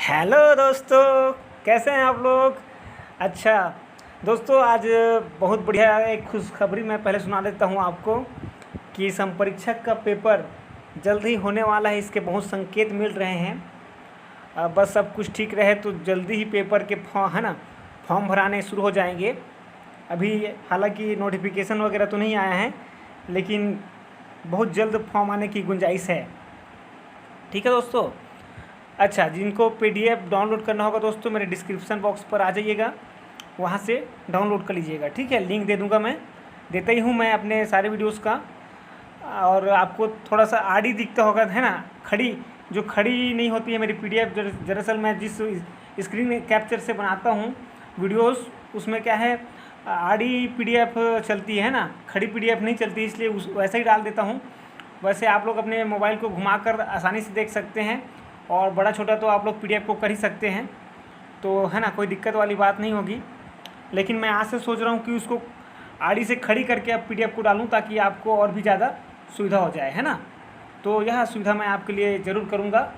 Hello दोस्तों, कैसे हैं आप लोग। अच्छा दोस्तों, आज बहुत बढ़िया एक खुशखबरी मैं पहले सुना देता हूं आपको कि संपरीक्षक का पेपर जल्द ही होने वाला है। इसके बहुत संकेत मिल रहे हैं। बस सब कुछ ठीक रहे तो जल्दी ही पेपर के फॉर्म है ना फॉर्म भराने शुरू हो जाएंगे। अभी हालांकि नोटिफिकेशन वगैरह तो नहीं आया है, लेकिन बहुत जल्द फॉर्म आने की गुंजाइश है। ठीक है दोस्तों। अच्छा, जिनको पीडीएफ डाउनलोड करना होगा दोस्तों, मेरे डिस्क्रिप्शन बॉक्स पर आ जाइएगा, वहाँ से डाउनलोड कर लीजिएगा। ठीक है, लिंक दे दूँगा, मैं देता ही हूँ मैं अपने सारे वीडियोस का। और आपको थोड़ा सा आड़ी दिखता होगा, है ना, खड़ी जो खड़ी नहीं होती है मेरी पीडीएफ। दरअसल मैं जिस स्क्रीन कैप्चर से बनाता हूँ वीडियोस, उसमें क्या है, आड़ी पीडीएफ चलती है ना, खड़ी पीडीएफ नहीं चलती, इसलिए वैसे ही डाल देता हूँ। वैसे आप लोग अपने मोबाइल को घुमाकर आसानी से देख सकते हैं, और बड़ा छोटा तो आप लोग पीडीएफ को कर ही सकते हैं, तो है ना, कोई दिक्कत वाली बात नहीं होगी। लेकिन मैं आज से सोच रहा हूँ कि उसको आड़ी से खड़ी करके अब पीडीएफ को डालूँ, ताकि आपको और भी ज़्यादा सुविधा हो जाए, है ना। तो यह सुविधा मैं आपके लिए ज़रूर करूँगा,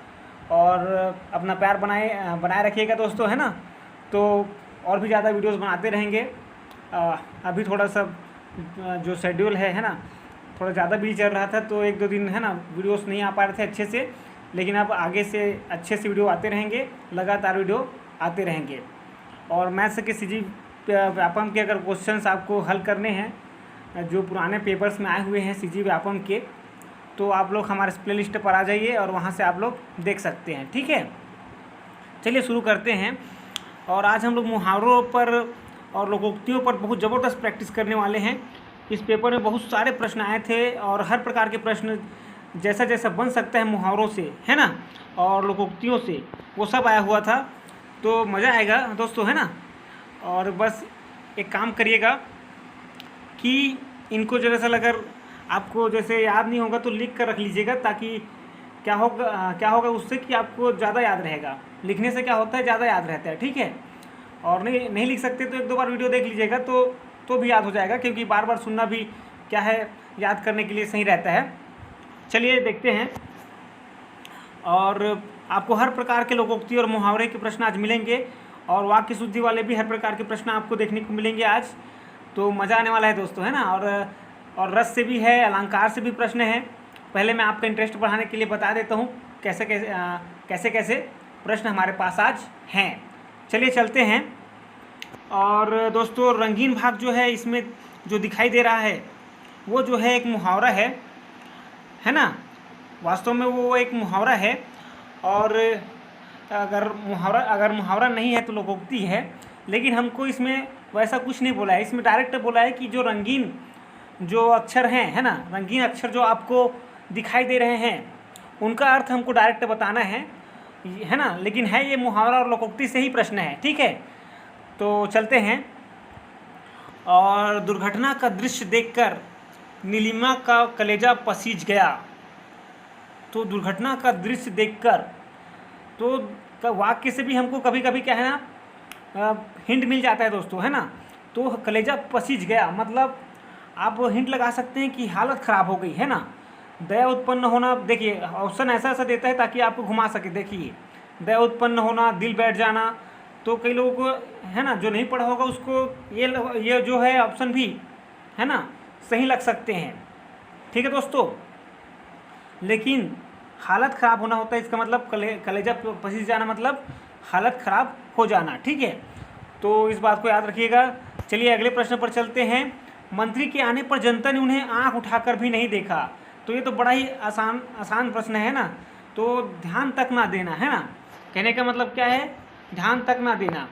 और अपना प्यार बनाए रखिएगा दोस्तों, है ना। तो और भी ज़्यादा वीडियोस बनाते रहेंगे। अभी थोड़ा सा जो शेड्यूल है ना, थोड़ा ज़्यादा बिजी चल रहा था, तो एक दो दिन है ना वीडियोस नहीं आ पा रहे थे अच्छे से। लेकिन अब आगे से अच्छे से वीडियो आते रहेंगे, लगातार वीडियो आते रहेंगे। और मैथ्स के सीजी व्यापम के अगर क्वेश्चंस आपको हल करने हैं, जो पुराने पेपर्स में आए हुए हैं सीजी व्यापम के, तो आप लोग हमारे प्लेलिस्ट पर आ जाइए और वहाँ से आप लोग देख सकते हैं। ठीक है, चलिए शुरू करते हैं। और आज हम लोग मुहावरों पर और लोकोक्तियों पर बहुत ज़बरदस्त प्रैक्टिस करने वाले हैं। इस पेपर में बहुत सारे प्रश्न आए थे, और हर प्रकार के प्रश्न जैसा जैसा बन सकता है मुहावरों से, है ना, और लोकोक्तियों से, वो सब आया हुआ था। तो मज़ा आएगा दोस्तों, है ना। और बस एक काम करिएगा कि इनको दरअसल अगर आपको जैसे याद नहीं होगा तो लिख कर रख लीजिएगा, ताकि क्या होगा उससे कि आपको ज़्यादा याद रहेगा। लिखने से क्या होता है, ज़्यादा याद रहता है। ठीक है, और नहीं लिख सकते तो एक दो बार वीडियो देख लीजिएगा, तो भी याद हो जाएगा, क्योंकि बार बार सुनना भी क्या है, याद करने के लिए सही रहता है। चलिए देखते हैं। और आपको हर प्रकार के लोकोक्ति और मुहावरे के प्रश्न आज मिलेंगे, और वाक्य शुद्धि वाले भी हर प्रकार के प्रश्न आपको देखने को मिलेंगे आज। तो मज़ा आने वाला है दोस्तों, है ना। और रस से भी है, अलंकार से भी प्रश्न है। पहले मैं आपका इंटरेस्ट बढ़ाने के लिए बता देता हूँ कैसे कैसे प्रश्न हमारे पास आज हैं। चलिए चलते हैं। और दोस्तों, रंगीन भाग जो है इसमें जो दिखाई दे रहा है, वो जो है एक मुहावरा है ना। वास्तव में वो एक मुहावरा है, और अगर मुहावरा नहीं है तो लोकोक्ति है। लेकिन हमको इसमें वैसा कुछ नहीं बोला है, इसमें डायरेक्ट बोला है कि जो रंगीन जो अक्षर हैं, है ना, रंगीन अक्षर जो आपको दिखाई दे रहे हैं, उनका अर्थ हमको डायरेक्ट बताना है ना। लेकिन है ये मुहावरा और लोकोक्ति से ही प्रश्न है। ठीक है, तो चलते हैं। और दुर्घटना का दृश्य देखकर नीलिमा का कलेजा पसीज गया। तो दुर्घटना का दृश्य देखकर, तो वाक्य से भी हमको कभी कभी क्या है ना, हिंट मिल जाता है दोस्तों, है ना। तो कलेजा पसीज गया मतलब आप हिंट लगा सकते हैं कि हालत ख़राब हो गई, है ना। दया उत्पन्न होना, देखिए ऑप्शन ऐसा देता है ताकि आपको घुमा सके। देखिए, दया उत्पन्न होना, दिल बैठ जाना। तो कई लोगों को है ना, जो नहीं पढ़ा होगा उसको ये जो है ऑप्शन भी है ना सही लग सकते हैं। ठीक है दोस्तों, लेकिन हालत ख़राब होना होता है, इसका मतलब कलेजा पसीज जाना मतलब हालत ख़राब हो जाना। ठीक है, तो इस बात को याद रखिएगा। चलिए अगले प्रश्न पर चलते हैं। मंत्री के आने पर जनता ने उन्हें आंख उठाकर भी नहीं देखा। तो ये तो बड़ा ही आसान प्रश्न है ना। तो ध्यान तक ना देना, है ना, कहने का मतलब क्या है, ध्यान तक ना देना,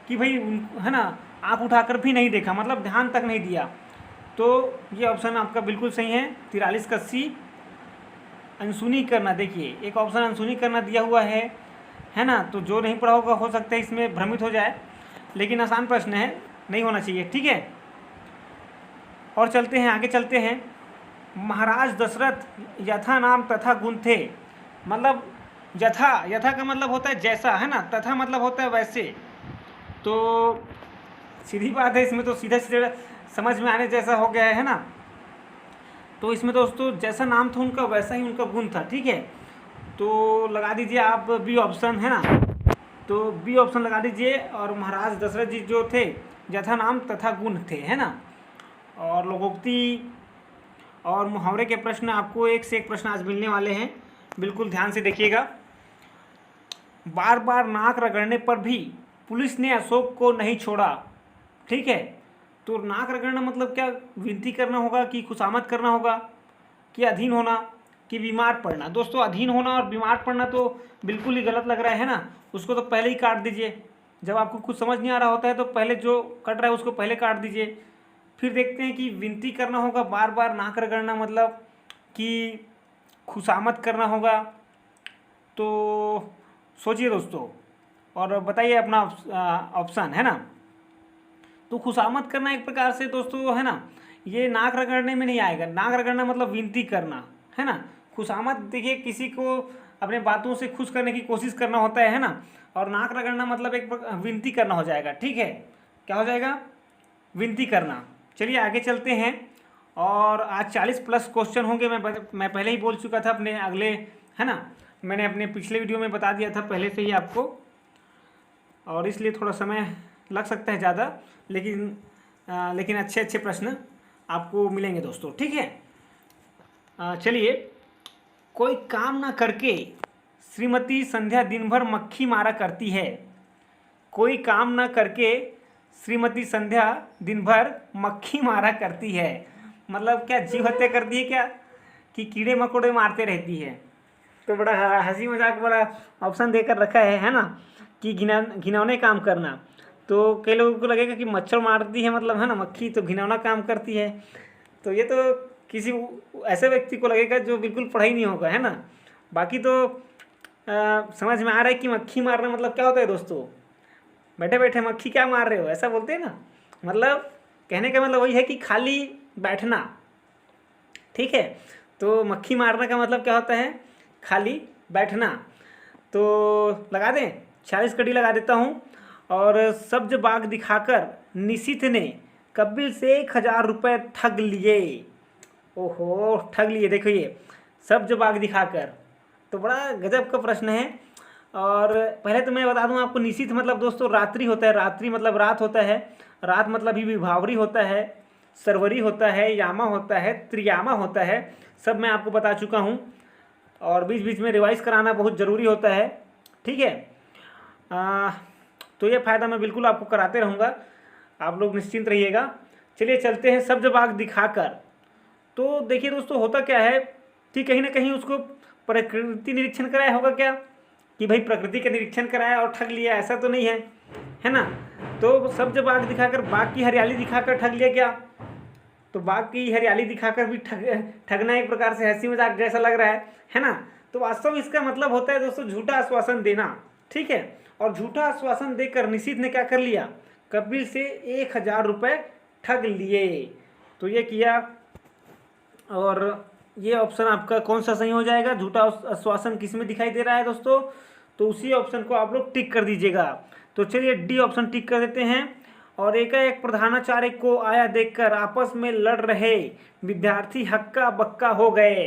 कि भाई है ना, आंख उठाकर भी नहीं देखा मतलब ध्यान तक नहीं दिया। तो ये ऑप्शन आपका बिल्कुल सही है। 43 का सी, अनसुनी करना। देखिए एक ऑप्शन अनसुनी करना दिया हुआ है ना। तो जो नहीं पढ़ा होगा हो सकता है इसमें भ्रमित हो जाए, लेकिन आसान प्रश्न है, नहीं होना चाहिए। ठीक है, और चलते हैं, आगे चलते हैं। महाराज दशरथ यथा नाम तथा गुण थे। मतलब यथा का मतलब होता है जैसा, है ना, तथा मतलब होता है वैसे। तो सीधी बात है, इसमें तो सीधा समझ में आने जैसा हो गया है ना। तो इसमें दोस्तों जैसा नाम था उनका वैसा ही उनका गुण था। ठीक है, तो लगा दीजिए आप बी ऑप्शन, है ना। तो बी ऑप्शन लगा दीजिए। और महाराज दशरथ जी जो थे जथा नाम तथा गुण थे, है ना। और लोकोक्ति और मुहावरे के प्रश्न आपको एक से एक प्रश्न आज मिलने वाले हैं, बिल्कुल ध्यान से देखिएगा। बार बार नाक रगड़ने पर भी पुलिस ने अशोक को नहीं छोड़ा, ठीक है। तो नाक रगड़ना मतलब क्या, विनती करना होगा कि खुशामद करना होगा कि अधीन होना कि बीमार पड़ना। दोस्तों अधीन होना और बीमार पड़ना तो बिल्कुल ही गलत लग रहा है ना, उसको तो पहले ही काट दीजिए। जब आपको कुछ समझ नहीं आ रहा होता है तो पहले जो कट रहा है उसको पहले काट दीजिए। फिर देखते हैं कि विनती करना होगा, बार बार नाक रगड़ना मतलब कि खुशामद करना होगा। तो सोचिए दोस्तों और बताइए अपना ऑप्शन, है ना। तो खुशामद करना एक प्रकार से दोस्तों, है ना, ये नाक रगड़ने में नहीं आएगा। नाक रगड़ना मतलब विनती करना, है ना। खुशामद देखिए किसी को अपने बातों से खुश करने की कोशिश करना होता है ना। और नाक रगड़ना मतलब एक विनती करना हो जाएगा, ठीक है। क्या हो जाएगा, विनती करना। चलिए आगे चलते हैं। और आज 40+ क्वेश्चन होंगे। मैं पहले ही बोल चुका था अपने अगले, है ना, मैंने अपने पिछले वीडियो में बता दिया था पहले से ही आपको, और इसलिए थोड़ा समय लग सकता है ज़्यादा, लेकिन अच्छे अच्छे प्रश्न आपको मिलेंगे दोस्तों, ठीक है। चलिए, कोई काम ना करके श्रीमती संध्या दिन भर मक्खी मारा करती है। कोई काम ना करके श्रीमती संध्या दिन भर मक्खी मारा करती है, मतलब क्या जीव हत्या करती है क्या, कि कीड़े मकोड़े मारते रहती है। तो बड़ा हंसी मजाक वाला ऑप्शन देकर रखा है ना, कि घिनौने काम करना। तो कई लोगों को लगेगा कि मच्छर मारती है मतलब, है ना, मक्खी तो घिनौना काम करती है। तो ये तो किसी ऐसे व्यक्ति को लगेगा जो बिल्कुल पढ़ा ही नहीं होगा, है ना। बाकी तो समझ में आ रहा है कि मक्खी मारना मतलब क्या होता है दोस्तों। बैठे बैठे मक्खी क्या मार रहे हो, ऐसा बोलते हैं ना। मतलब कहने का मतलब वही है कि खाली बैठना, ठीक है। तो मक्खी मारने का मतलब क्या होता है, खाली बैठना। तो लगा दें, 40 कड़ी लगा देता हूँ। और सब्ज बाग दिखाकर निशित ने कपिल से 1000 रुपये ठग लिए। ओहो, ठग लिए, देखो ये सब्ज बाग दिखाकर, तो बड़ा गजब का प्रश्न है। और पहले तो मैं बता दूं आपको, निशित मतलब दोस्तों रात्रि होता है। रात्रि मतलब रात होता है। रात मतलब ही विभावरी होता है, सरवरी होता है, यामा होता है, त्रियामा होता है। सब मैं आपको बता चुका हूँ, और बीच बीच में रिवाइज कराना बहुत ज़रूरी होता है, ठीक है। तो ये फ़ायदा मैं बिल्कुल आपको कराते रहूँगा, आप लोग निश्चिंत रहिएगा। चलिए चलते हैं सब्ज बाग दिखाकर। तो देखिए दोस्तों, होता क्या है कि कहीं ना कहीं उसको प्रकृति निरीक्षण कराया होगा क्या, कि भाई प्रकृति का निरीक्षण कराया और ठग लिया, ऐसा तो नहीं है ना। तो सब्ज बाग दिखाकर बाग की हरियाली दिखाकर ठग लिया क्या, तो बाग की हरियाली दिखाकर भी ठगना एक प्रकार से हंसी मजाक जैसा लग रहा है ना। तो वास्तव में इसका मतलब होता है दोस्तों झूठा आश्वासन देना, ठीक है। और झूठा आश्वासन देकर निशित ने क्या कर लिया, कपिल से 1000 रुपये ठग लिए। तो ये किया, और ये ऑप्शन आपका कौन सा सही हो जाएगा, झूठा आश्वासन किस में दिखाई दे रहा है दोस्तों, तो उसी ऑप्शन को आप लोग टिक कर दीजिएगा। तो चलिए डी ऑप्शन टिक कर देते हैं। और एकाएक प्रधानाचार्य को आया देखकर आपस में लड़ रहे विद्यार्थी हक्का बक्का हो गए।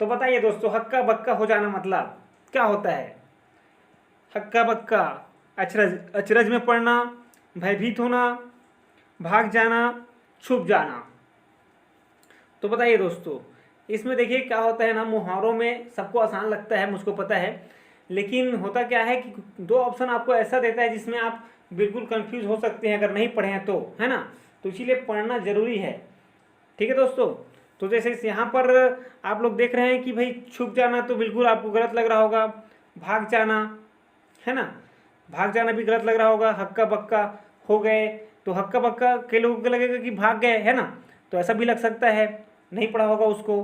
तो बताइए दोस्तों, हक्का बक्का हो जाना मतलब क्या होता है। हक्का बक्का, अचरज, अचरज में पड़ना, भयभीत होना, भाग जाना, छुप जाना। तो बताइए दोस्तों, इसमें देखिए क्या होता है ना, मुहावरों में सबको आसान लगता है, मुझको पता है, लेकिन होता क्या है कि दो ऑप्शन आपको ऐसा देता है जिसमें आप बिल्कुल कंफ्यूज हो सकते हैं अगर नहीं पढ़े हैं तो, है ना। तो इसीलिए पढ़ना जरूरी है, ठीक है दोस्तों। तो जैसे यहाँ पर आप लोग देख रहे हैं कि भाई छुप जाना तो बिल्कुल आपको गलत लग रहा होगा, भाग जाना, है ना, भाग जाना भी गलत लग रहा होगा। हक्का बक्का हो गए, तो हक्का बक्का कई लोगों को लगेगा कि भाग गए, है ना, तो ऐसा भी लग सकता है, नहीं पढ़ा होगा उसको,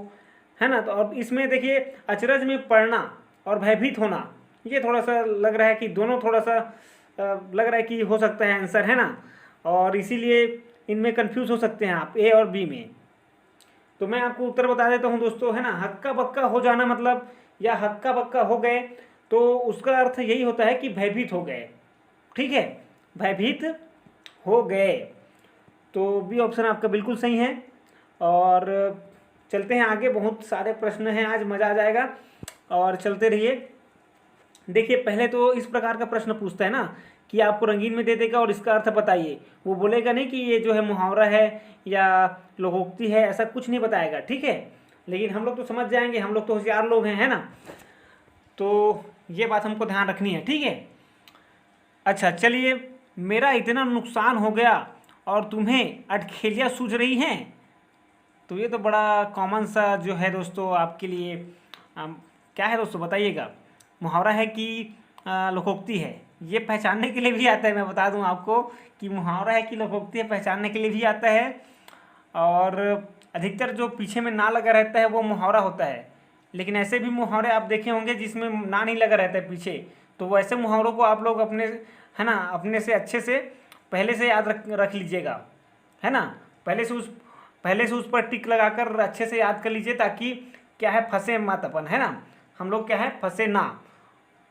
है ना। तो अब इसमें देखिए अचरज में पड़ना और भयभीत होना, ये थोड़ा सा लग रहा है कि दोनों थोड़ा सा लग रहा है कि हो सकता है आंसर, है ना। और इसीलिए इनमें कंफ्यूज हो सकते हैं आप ए और बी में। तो मैं आपको उत्तर बता देता हूँ दोस्तों, है ना। हक्का बक्का हो जाना मतलब, या हक्का बक्का हो गए, तो उसका अर्थ यही होता है कि भयभीत हो गए, ठीक है, भयभीत हो गए। तो बी ऑप्शन आपका बिल्कुल सही है। और चलते हैं आगे, बहुत सारे प्रश्न हैं आज, मज़ा आ जाएगा। और चलते रहिए। देखिए पहले तो इस प्रकार का प्रश्न पूछता है ना कि आपको रंगीन में दे देगा और इसका अर्थ बताइए। वो बोलेगा नहीं कि ये जो है मुहावरा है या लोकोक्ति है, ऐसा कुछ नहीं बताएगा, ठीक है। लेकिन हम लोग तो समझ जाएंगे, हम लोग तो होशियार लोग हैं, है ना। तो ये बात हमको ध्यान रखनी है, ठीक है। अच्छा चलिए, मेरा इतना नुकसान हो गया और तुम्हें अटखेलियाँ सूझ रही हैं। तो ये तो बड़ा कॉमन सा जो है दोस्तों आपके लिए क्या है दोस्तों बताइएगा। मुहावरा है कि लोकोक्ति है, ये पहचानने के लिए भी आता है। मैं बता दूं आपको कि मुहावरा है कि लोकोक्ति है, पहचानने के लिए भी आता है। और अधिकतर जो पीछे में ना लगा रहता है वो मुहावरा होता है। लेकिन ऐसे भी मुहावरे आप देखे होंगे जिसमें ना नहीं लगा रहता है पीछे, तो वैसे मुहावरों को आप लोग अपने, है ना, अपने से अच्छे से पहले से याद रख लीजिएगा, है ना। पहले से उस पर टिक लगाकर अच्छे से याद कर लीजिए, ताकि क्या है फंसे मत अपन, है ना। हम लोग क्या है फंसे ना।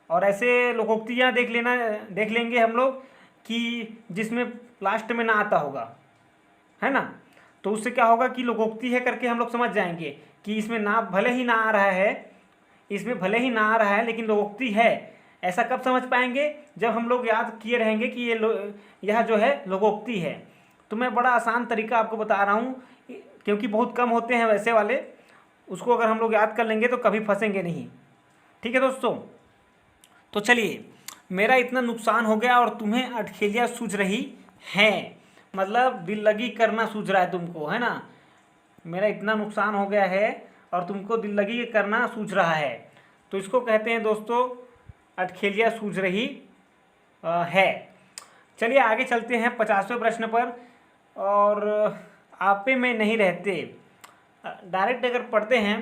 और ऐसे लोकोक्तियाँ देख लेंगे हम लोग कि जिसमें लास्ट में ना आता होगा, है ना। तो उससे क्या होगा कि लोकोक्ति है करके हम लोग समझ जाएंगे कि इसमें ना भले ही ना आ रहा है, इसमें भले ही ना आ रहा है लेकिन लोकोक्ति है। ऐसा कब समझ पाएंगे, जब हम लोग याद किए रहेंगे कि यह जो है लोकोक्ति है। तो मैं बड़ा आसान तरीका आपको बता रहा हूँ, क्योंकि बहुत कम होते हैं वैसे वाले। उसको अगर हम लोग याद कर लेंगे तो कभी फंसेंगे नहीं, ठीक है दोस्तों। तो चलिए, मेरा इतना नुकसान हो गया और तुम्हें अटखेलियाँ सूझ रही हैं, मतलब दिल लगी करना सूझ रहा है तुमको, है ना। मेरा इतना नुकसान हो गया है और तुमको दिल लगी करना सूझ रहा है, तो इसको कहते हैं दोस्तों अटखेलियाँ सूझ रही है। चलिए आगे चलते हैं 50वें प्रश्न पर। और आपे में नहीं रहते, डायरेक्ट अगर पढ़ते हैं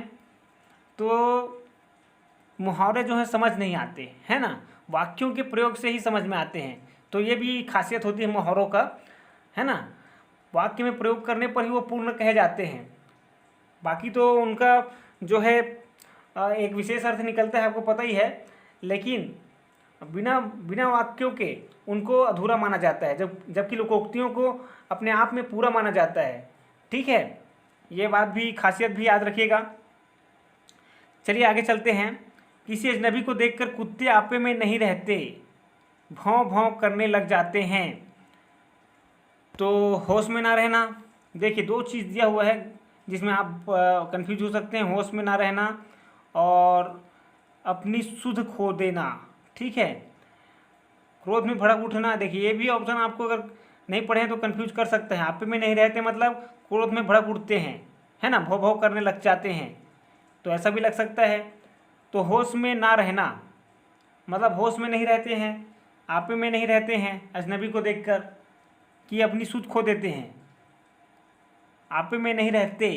तो मुहावरे जो हैं समझ नहीं आते, है ना। वाक्यों के प्रयोग से ही समझ में आते हैं। तो ये भी खासियत होती है मुहावरों का, है ना। वाक्य में प्रयोग करने पर ही वो पूर्ण कहे जाते हैं। बाकी तो उनका जो है एक विशेष अर्थ निकलता है, आपको पता ही है। लेकिन बिना बिना वाक्यों के उनको अधूरा माना जाता है, जबकि लोकोक्तियों को अपने आप में पूरा माना जाता है, ठीक है। ये बात भी, खासियत भी याद रखिएगा। चलिए आगे चलते हैं। किसी अजनबी को देखकर कुत्ते आपे में नहीं रहते, भौं भौं करने लग जाते हैं। तो होश में ना रहना, देखिए दो चीज़ दिया हुआ है जिसमें आप कंफ्यूज हो सकते हैं। होश में ना रहना और अपनी सुध खो देना, ठीक है। क्रोध में भड़क उठना, देखिए ये भी ऑप्शन आपको अगर नहीं पढ़े तो कंफ्यूज कर सकते हैं। आपे में नहीं रहते मतलब क्रोध में भड़क उठते हैं, है ना, भौ भौ करने लग जाते हैं, तो ऐसा भी लग सकता है। तो होश में ना रहना मतलब होश में नहीं रहते हैं, आपे में नहीं रहते हैं अजनबी को देखकर कि अपनी सुध खो देते हैं। आपे में नहीं रहते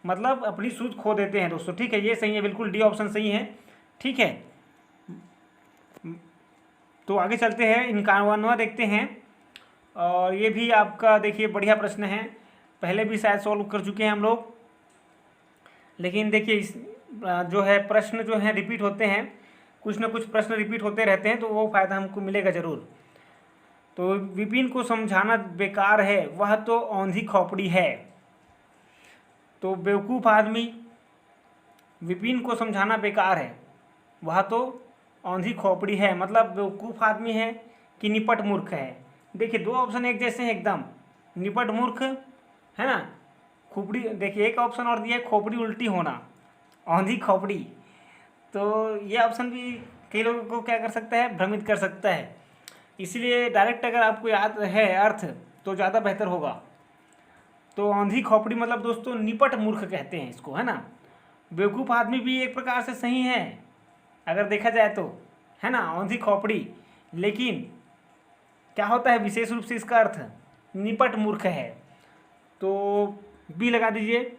मतलब अपनी सुध खो देते हैं दोस्तों, ठीक है। ये सही है, बिल्कुल डी ऑप्शन सही है, ठीक है। तो आगे चलते हैं, 51वां देखते हैं। और ये भी आपका देखिए बढ़िया प्रश्न है, पहले भी शायद सॉल्व कर चुके हैं हम लोग। लेकिन देखिए इस जो है प्रश्न जो हैं रिपीट होते हैं, कुछ ना कुछ प्रश्न रिपीट होते रहते हैं, तो वो फ़ायदा हमको मिलेगा ज़रूर। तो विपिन को समझाना बेकार है, वह तो औंधी खोपड़ी है। तो बेवकूफ़ आदमी, विपिन को समझाना बेकार है, वह तो औंधी खोपड़ी है, मतलब बेवकूफ़ आदमी है कि निपट मूर्ख है। देखिए दो ऑप्शन एक जैसे हैं एकदम, निपट मूर्ख, है ना। खोपड़ी, देखिए एक ऑप्शन और दिया है खोपड़ी उल्टी होना, औंधी खोपड़ी। तो ये ऑप्शन भी कई लोगों को क्या कर सकता है, भ्रमित कर सकता है। इसलिए डायरेक्ट अगर आपको याद है अर्थ तो ज़्यादा बेहतर होगा। तो औंधी खोपड़ी मतलब दोस्तों निपट मूर्ख कहते हैं इसको, है ना। बेवकूफ़ आदमी भी एक प्रकार से सही है अगर देखा जाए तो, है ना, औंधी खोपड़ी। लेकिन क्या होता है विशेष रूप से इसका अर्थ निपट मूर्ख है। तो बी लगा दीजिए।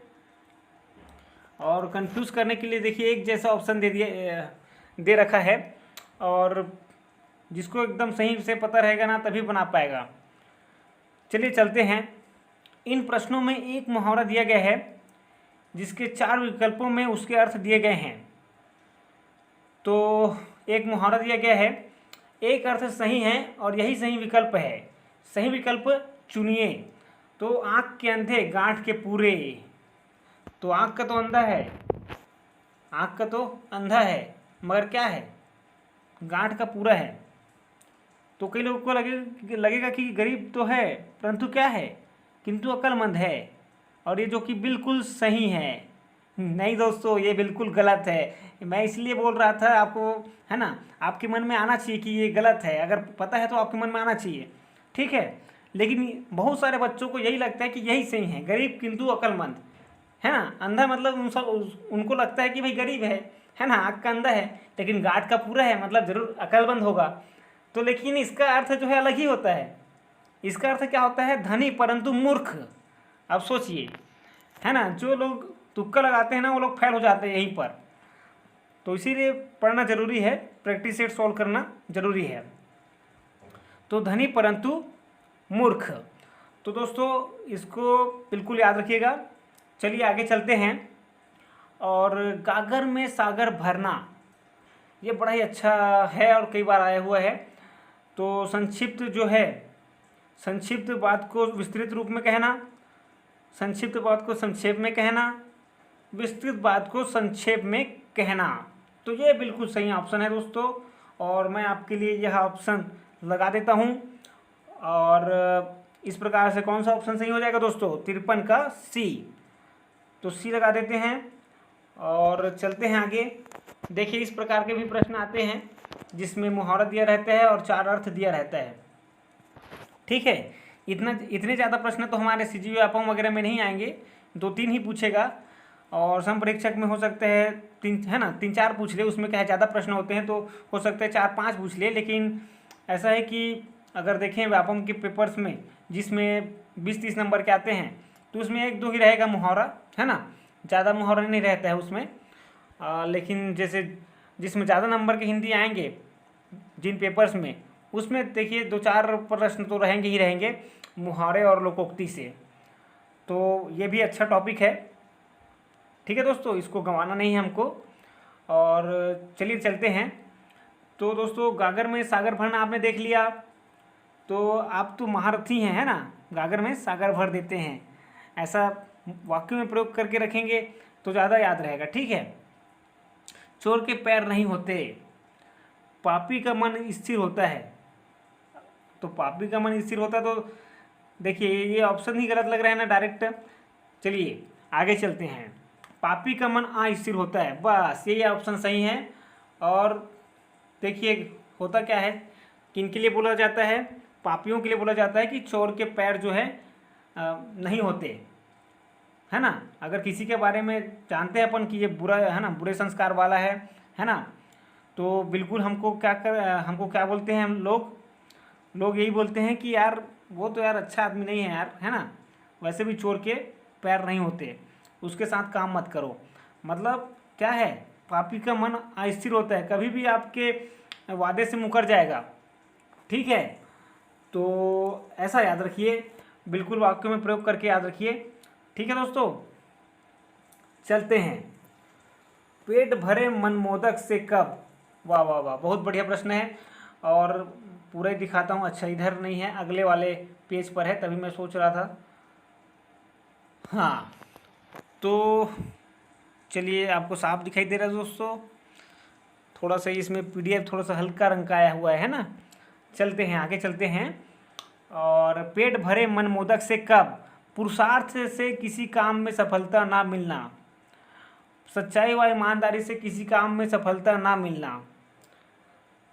और कंफ्यूज करने के लिए देखिए एक जैसा ऑप्शन दे रखा है, और जिसको एकदम सही से पता रहेगा ना तभी बना पाएगा। चलिए चलते हैं। इन प्रश्नों में एक मुहावरा दिया गया है जिसके 4 विकल्पों में उसके अर्थ दिए गए हैं। तो एक मुहावरा दिया गया है, एक अर्थ सही है और यही सही विकल्प है, सही विकल्प चुनिए। तो आँख के अंधे गांठ के पूरे, तो आँख का तो अंधा है, आँख का तो अंधा है मगर क्या है, गांठ का पूरा है। तो कई लोगों को लगेगा कि गरीब तो है परंतु क्या है, किंतु अक्लमंद है। और ये जो कि बिल्कुल सही है। नहीं दोस्तों, ये बिल्कुल गलत है। मैं इसलिए बोल रहा था आपको, है ना, आपके मन में आना चाहिए कि ये गलत है। अगर पता है तो आपके मन में आना चाहिए, ठीक है। लेकिन बहुत सारे बच्चों को यही लगता है कि यही सही है, गरीब किंतु अक्लमंद, है ना। अंधा मतलब उनको लगता है कि भाई गरीब है ना, आँख का अंधा है, लेकिन गांठ का पूरा है मतलब जरूर अक्लमंद होगा। तो लेकिन इसका अर्थ जो है अलग ही होता है। इसका अर्थ क्या होता है, धनी परंतु मूर्ख। अब सोचिए, है ना, जो लोग तुक्का लगाते हैं ना वो लोग फेल हो जाते हैं यहीं पर। तो इसीलिए पढ़ना जरूरी है, प्रैक्टिस सेट सॉल्व करना जरूरी है। तो धनी परंतु मूर्ख। तो दोस्तों इसको बिल्कुल याद रखिएगा। चलिए आगे चलते हैं। और गागर में सागर भरना, ये बड़ा ही अच्छा है और कई बार आया हुआ है। तो संक्षिप्त जो है, संक्षिप्त बात को विस्तृत रूप में कहना, संक्षिप्त बात को संक्षेप में कहना, विस्तृत बात को संक्षेप में कहना। तो ये बिल्कुल सही ऑप्शन है दोस्तों, और मैं आपके लिए यह ऑप्शन लगा देता हूँ। और इस प्रकार से कौन सा ऑप्शन सही हो जाएगा दोस्तों, 53 का सी। तो सी लगा देते हैं और चलते हैं आगे। देखिए इस प्रकार के भी प्रश्न आते हैं जिसमें मुहावरा दिया रहता है और 4 अर्थ दिया रहता है, ठीक है। इतने ज़्यादा प्रश्न तो हमारे सीजीपी व्यापम वगैरह में नहीं आएंगे, 2-3 ही पूछेगा। और सम परीक्षक में हो सकते हैं 3, है ना, 3-4 पूछ ले, उसमें क्या है ज़्यादा प्रश्न होते हैं तो हो सकता है 4-5 पूछ ले। लेकिन ऐसा है कि अगर देखें व्यापम के पेपर्स में जिसमें 20-30 नंबर के आते हैं तो उसमें 1-2 ही रहेगा मुहावरा, है ना, ज़्यादा मुहावरा नहीं रहता है उसमें। लेकिन जैसे जिसमें ज़्यादा नंबर के हिंदी आएंगे जिन पेपर्स में, उसमें देखिए 2-4 प्रश्न तो रहेंगे ही रहेंगे मुहावरे और लोकोक्ति से। तो ये भी अच्छा टॉपिक है, ठीक है दोस्तों, इसको गंवाना नहीं है हमको। और चलिए चलते हैं। तो दोस्तों गागर में सागर भरना आपने देख लिया, तो आप तो महारथी हैं, है ना, गागर में सागर भर देते हैं। ऐसा वाक्य में प्रयोग करके रखेंगे तो ज़्यादा याद रहेगा, ठीक है। चोर के पैर नहीं होते, पापी का मन स्थिर होता है। तो पापी का मन स्थिर होता तो देखिए ये ऑप्शन ही गलत लग रहा है ना डायरेक्ट। चलिए आगे चलते हैं। पापी का मन अस्थिर होता है, बस यही ऑप्शन सही है। और देखिए होता क्या है, किन के लिए बोला जाता है, पापियों के लिए बोला जाता है कि चोर के पैर जो है नहीं होते, है ना। अगर किसी के बारे में जानते हैं अपन कि ये बुरा है ना, बुरे संस्कार वाला है ना, तो बिल्कुल हमको क्या बोलते हैं, हम लोग यही बोलते हैं कि यार वो तो यार अच्छा आदमी नहीं है यार, है ना, वैसे भी चोर के पैर नहीं होते, उसके साथ काम मत करो। मतलब क्या है, पापी का मन अस्थिर होता है, कभी भी आपके वादे से मुकर जाएगा, ठीक है। तो ऐसा याद रखिए, बिल्कुल वाक्य में प्रयोग करके याद रखिए, ठीक है दोस्तों। चलते हैं। पेट भरे मन मोदक से कब, वाह वाह वाह, बहुत बढ़िया प्रश्न है। और पूरा ही दिखाता हूँ, अच्छा इधर नहीं है, अगले वाले पेज पर है, तभी मैं सोच रहा था। हाँ तो चलिए, आपको साफ दिखाई दे रहा है दोस्तों, थोड़ा सा इसमें पीडीएफ थोड़ा सा हल्का रंग का आया हुआ है ना। चलते हैं आगे चलते हैं। और पेट भरे मन मोदक से कब, पुरुषार्थ से किसी काम में सफलता ना मिलना, सच्चाई व ईमानदारी से किसी काम में सफलता ना मिलना,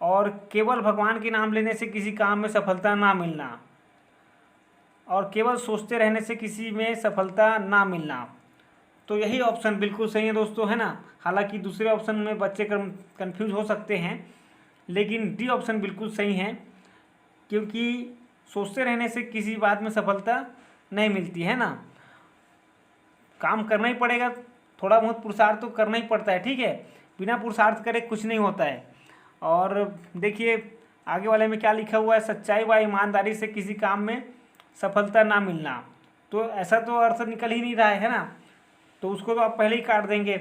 और केवल भगवान के नाम लेने से किसी काम में सफलता ना मिलना, और केवल सोचते रहने से किसी में सफलता ना मिलना। तो यही ऑप्शन बिल्कुल सही है दोस्तों, है ना। हालांकि दूसरे ऑप्शन में बच्चे कंफ्यूज हो सकते हैं, लेकिन डी ऑप्शन बिल्कुल सही है, क्योंकि सोचते रहने से किसी बात में सफलता नहीं मिलती है ना। काम करना ही पड़ेगा, थोड़ा बहुत पुरुषार्थ तो करना ही पड़ता है, ठीक है, बिना पुरुषार्थ करे कुछ नहीं होता है। और देखिए आगे वाले में क्या लिखा हुआ है, सच्चाई व ईमानदारी से किसी काम में सफलता ना मिलना। तो ऐसा तो अर्थ निकल ही नहीं रहा है ना, तो उसको तो आप पहले ही काट देंगे।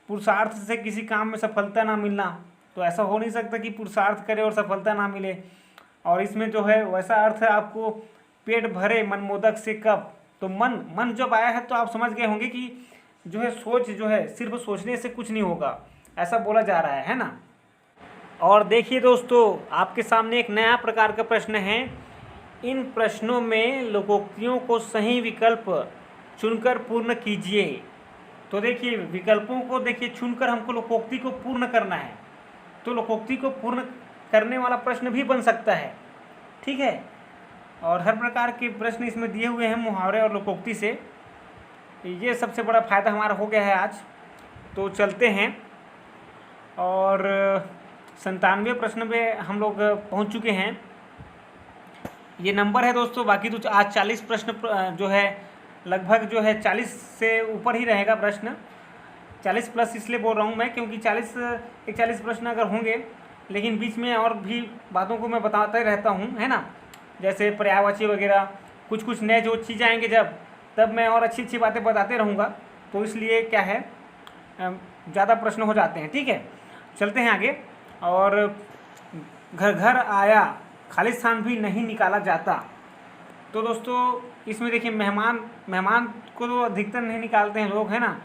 पुरुषार्थ से किसी काम में सफलता ना मिलना, तो ऐसा हो नहीं सकता कि पुरुषार्थ करे और सफलता ना मिले। और इसमें जो है वैसा अर्थ है आपको, पेट भरे मन मोदक से कब, तो मन जब आया है तो आप समझ गए होंगे कि जो है सोच जो है सिर्फ सोचने से कुछ नहीं होगा, ऐसा बोला जा रहा है ना। और देखिए दोस्तों, आपके सामने एक नया प्रकार का प्रश्न है। इन प्रश्नों में लोकोक्तियों को सही विकल्प चुनकर पूर्ण कीजिए। तो देखिए विकल्पों को देखिए चुनकर हमको लोकोक्ति को पूर्ण करना है। तो लोकोक्ति को पूर्ण करने वाला प्रश्न भी बन सकता है, ठीक है। और हर प्रकार के प्रश्न इसमें दिए हुए हैं मुहावरे और लोकोक्ति से। ये सबसे बड़ा फ़ायदा हमारा हो गया है आज। तो चलते हैं और 97वें प्रश्न पे हम लोग पहुंच चुके हैं। ये नंबर है दोस्तों। बाकी तो आज 40 प्रश्न जो है लगभग जो है 40 से ऊपर ही रहेगा प्रश्न। 40 प्लस इसलिए बोल रहा हूँ मैं क्योंकि 40 प्रश्न अगर होंगे, लेकिन बीच में और भी बातों को मैं बताता ही रहता हूँ, है ना। जैसे पर्यायवाची वगैरह कुछ नए जो चीज़ें आएंगे तब मैं और अच्छी बातें बताते रहूँगा। तो इसलिए क्या है, ज़्यादा प्रश्न हो जाते हैं, ठीक है। चलते हैं आगे। और घर घर आया खाली स्थान भी नहीं निकाला जाता। तो दोस्तों इसमें देखिए मेहमान को तो अधिकतर नहीं निकालते हैं लोग, है ना।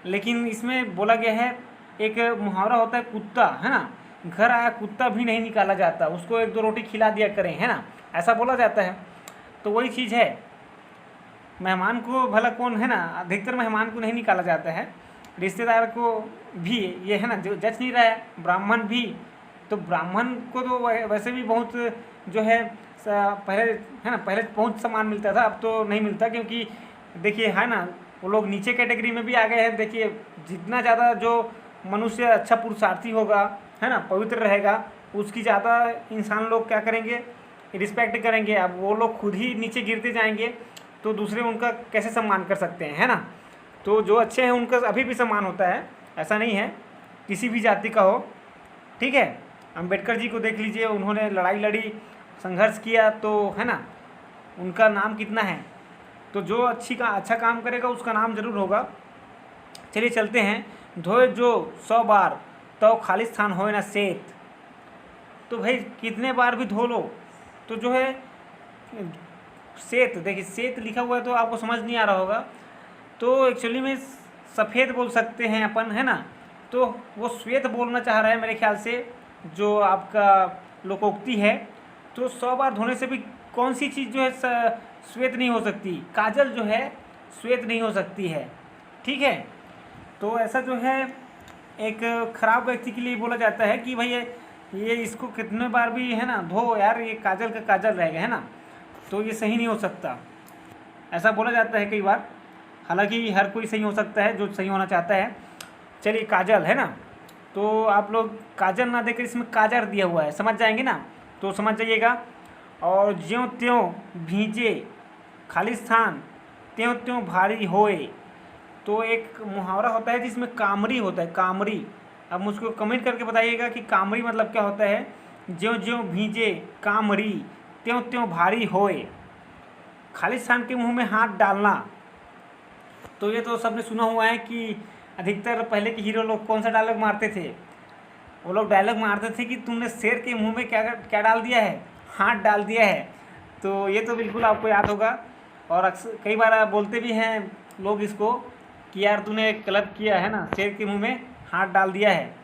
लेकिन इसमें बोला गया है, एक मुहावरा होता है कुत्ता, है ना, घर आया कुत्ता भी नहीं निकाला जाता, उसको 1-2 रोटी खिला दिया करें, है ना, ऐसा बोला जाता है। तो वही चीज़ है, मेहमान को भला कौन, है ना, अधिकतर मेहमान को नहीं निकाला जाता है, रिश्तेदार को भी ये, है ना, जो जच नहीं रहा है, ब्राह्मण भी। तो ब्राह्मण को तो वैसे भी बहुत जो है पहले, है ना, पहले बहुत सामान मिलता था, अब तो नहीं मिलता, क्योंकि देखिए, है ना, वो लोग नीचे कैटेगरी में भी आ गए हैं। देखिए जितना ज़्यादा जो मनुष्य अच्छा पुरुषार्थी होगा, है ना, पवित्र रहेगा, उसकी ज़्यादा इंसान लोग क्या करेंगे, रिस्पेक्ट करेंगे। अब वो लोग खुद ही नीचे गिरते जाएंगे तो दूसरे उनका कैसे सम्मान कर सकते हैं, है ना। तो जो अच्छे हैं उनका अभी भी सम्मान होता है, ऐसा नहीं है, किसी भी जाति का हो, ठीक है। अंबेडकर जी को देख लीजिए, उन्होंने लड़ाई लड़ी, संघर्ष किया, तो है ना, उनका नाम कितना है। तो जो अच्छा काम करेगा उसका नाम जरूर होगा। चलिए चलते हैं। धोए जो 100 बार तो खाली स्थान होए ना सेत। तो भाई कितने बार भी धो लो तो जो है सेत, देखिए सेत लिखा हुआ है तो आपको समझ नहीं आ रहा होगा, तो एक्चुअली में सफ़ेद बोल सकते हैं अपन, है ना। तो वो श्वेत बोलना चाह रहा है मेरे ख्याल से, जो आपका लोकोक्ति है। तो 100 बार धोने से भी कौन सी चीज़ जो है श्वेत नहीं हो सकती, काजल जो है श्वेत नहीं हो सकती है, ठीक है। तो ऐसा जो है एक खराब व्यक्ति के लिए बोला जाता है कि भाई ये इसको कितने बार भी, है ना, धो यार, ये काजल का काजल रहेगा, है ना। तो ये सही नहीं हो सकता, ऐसा बोला जाता है कई बार। हालांकि हर कोई सही हो सकता है जो सही होना चाहता है। चलिए काजल, है ना, तो आप लोग काजल ना देकर इसमें काजर दिया हुआ है, समझ जाएंगे ना, तो समझ जाइएगा। और ज्यों त्यों भींजे खाली स्थान त्यों त्यों भारी होए। तो एक मुहावरा होता है जिसमें कामरी होता है, कामरी। अब मुझको कमेंट करके बताइएगा कि कामरी मतलब क्या होता है। ज्यों ज्यों भींजे कामरी त्यों त्यों भारी होए, खाली स्थान के मुंह में हाथ डालना। तो ये तो सबने सुना हुआ है कि अधिकतर पहले के हीरो लोग कौन सा डायलॉग मारते थे, वो लोग डायलॉग मारते थे कि तुमने शेर के मुंह में क्या क्या डाल दिया है, हाथ डाल दिया है। तो ये तो बिल्कुल आपको याद होगा। और अक्सर कई बार बोलते भी हैं लोग इसको कि यार तूने गलत किया है ना, शेर के मुंह में हाथ डाल दिया है।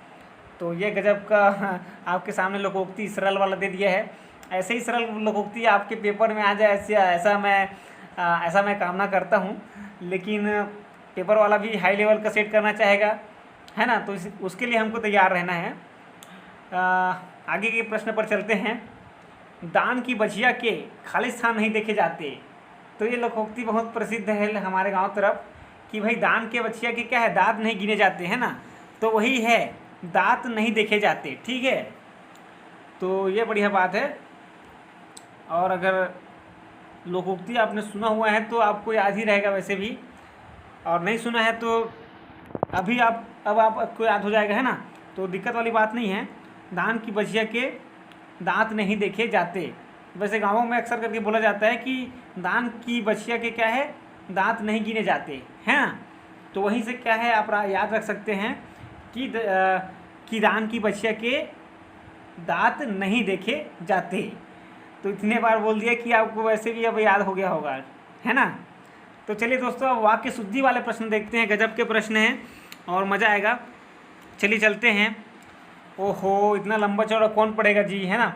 तो ये गजब का आपके सामने लोकोक्ति सरल वाला दे दिया है। ऐसे ही सरल लोकोक्ति आपके पेपर में आ जाए, ऐसा मैं कामना करता हूँ। लेकिन पेपर वाला भी हाई लेवल का सेट करना चाहेगा, है ना, तो उसके लिए हमको तैयार रहना है। आगे के प्रश्न पर चलते हैं। दान की बछिया के खाली स्थान नहीं देखे जाते। तो ये लोकोक्ति बहुत प्रसिद्ध है हमारे गांव तरफ कि भाई दान के बछिया के क्या है, दांत नहीं गिने जाते, है ना। तो वही है, दांत नहीं देखे जाते, ठीक है। तो ये बढ़िया बात है। और अगर लोकोक्ति आपने सुना हुआ है तो आपको याद ही रहेगा वैसे भी, और नहीं सुना है तो अब आपको याद हो जाएगा, है ना। तो दिक्कत वाली बात नहीं है। दान की बछिया के दांत नहीं देखे जाते। वैसे गांवों में अक्सर करके बोला जाता है कि दान की बछिया के क्या है, दांत नहीं गिने जाते, हैं ना। तो वहीं से क्या है आप याद रख सकते हैं कि दान की बछिया के दांत नहीं देखे जाते। तो इतने बार बोल दिया कि आपको वैसे भी अब याद हो गया होगा, है ना। तो चलिए दोस्तों, अब वाक्य शुद्धि वाले प्रश्न देखते हैं। गजब के प्रश्न हैं और मज़ा आएगा। चलिए चलते हैं। ओहो, इतना लंबा चौड़ा कौन पढ़ेगा जी, है ना।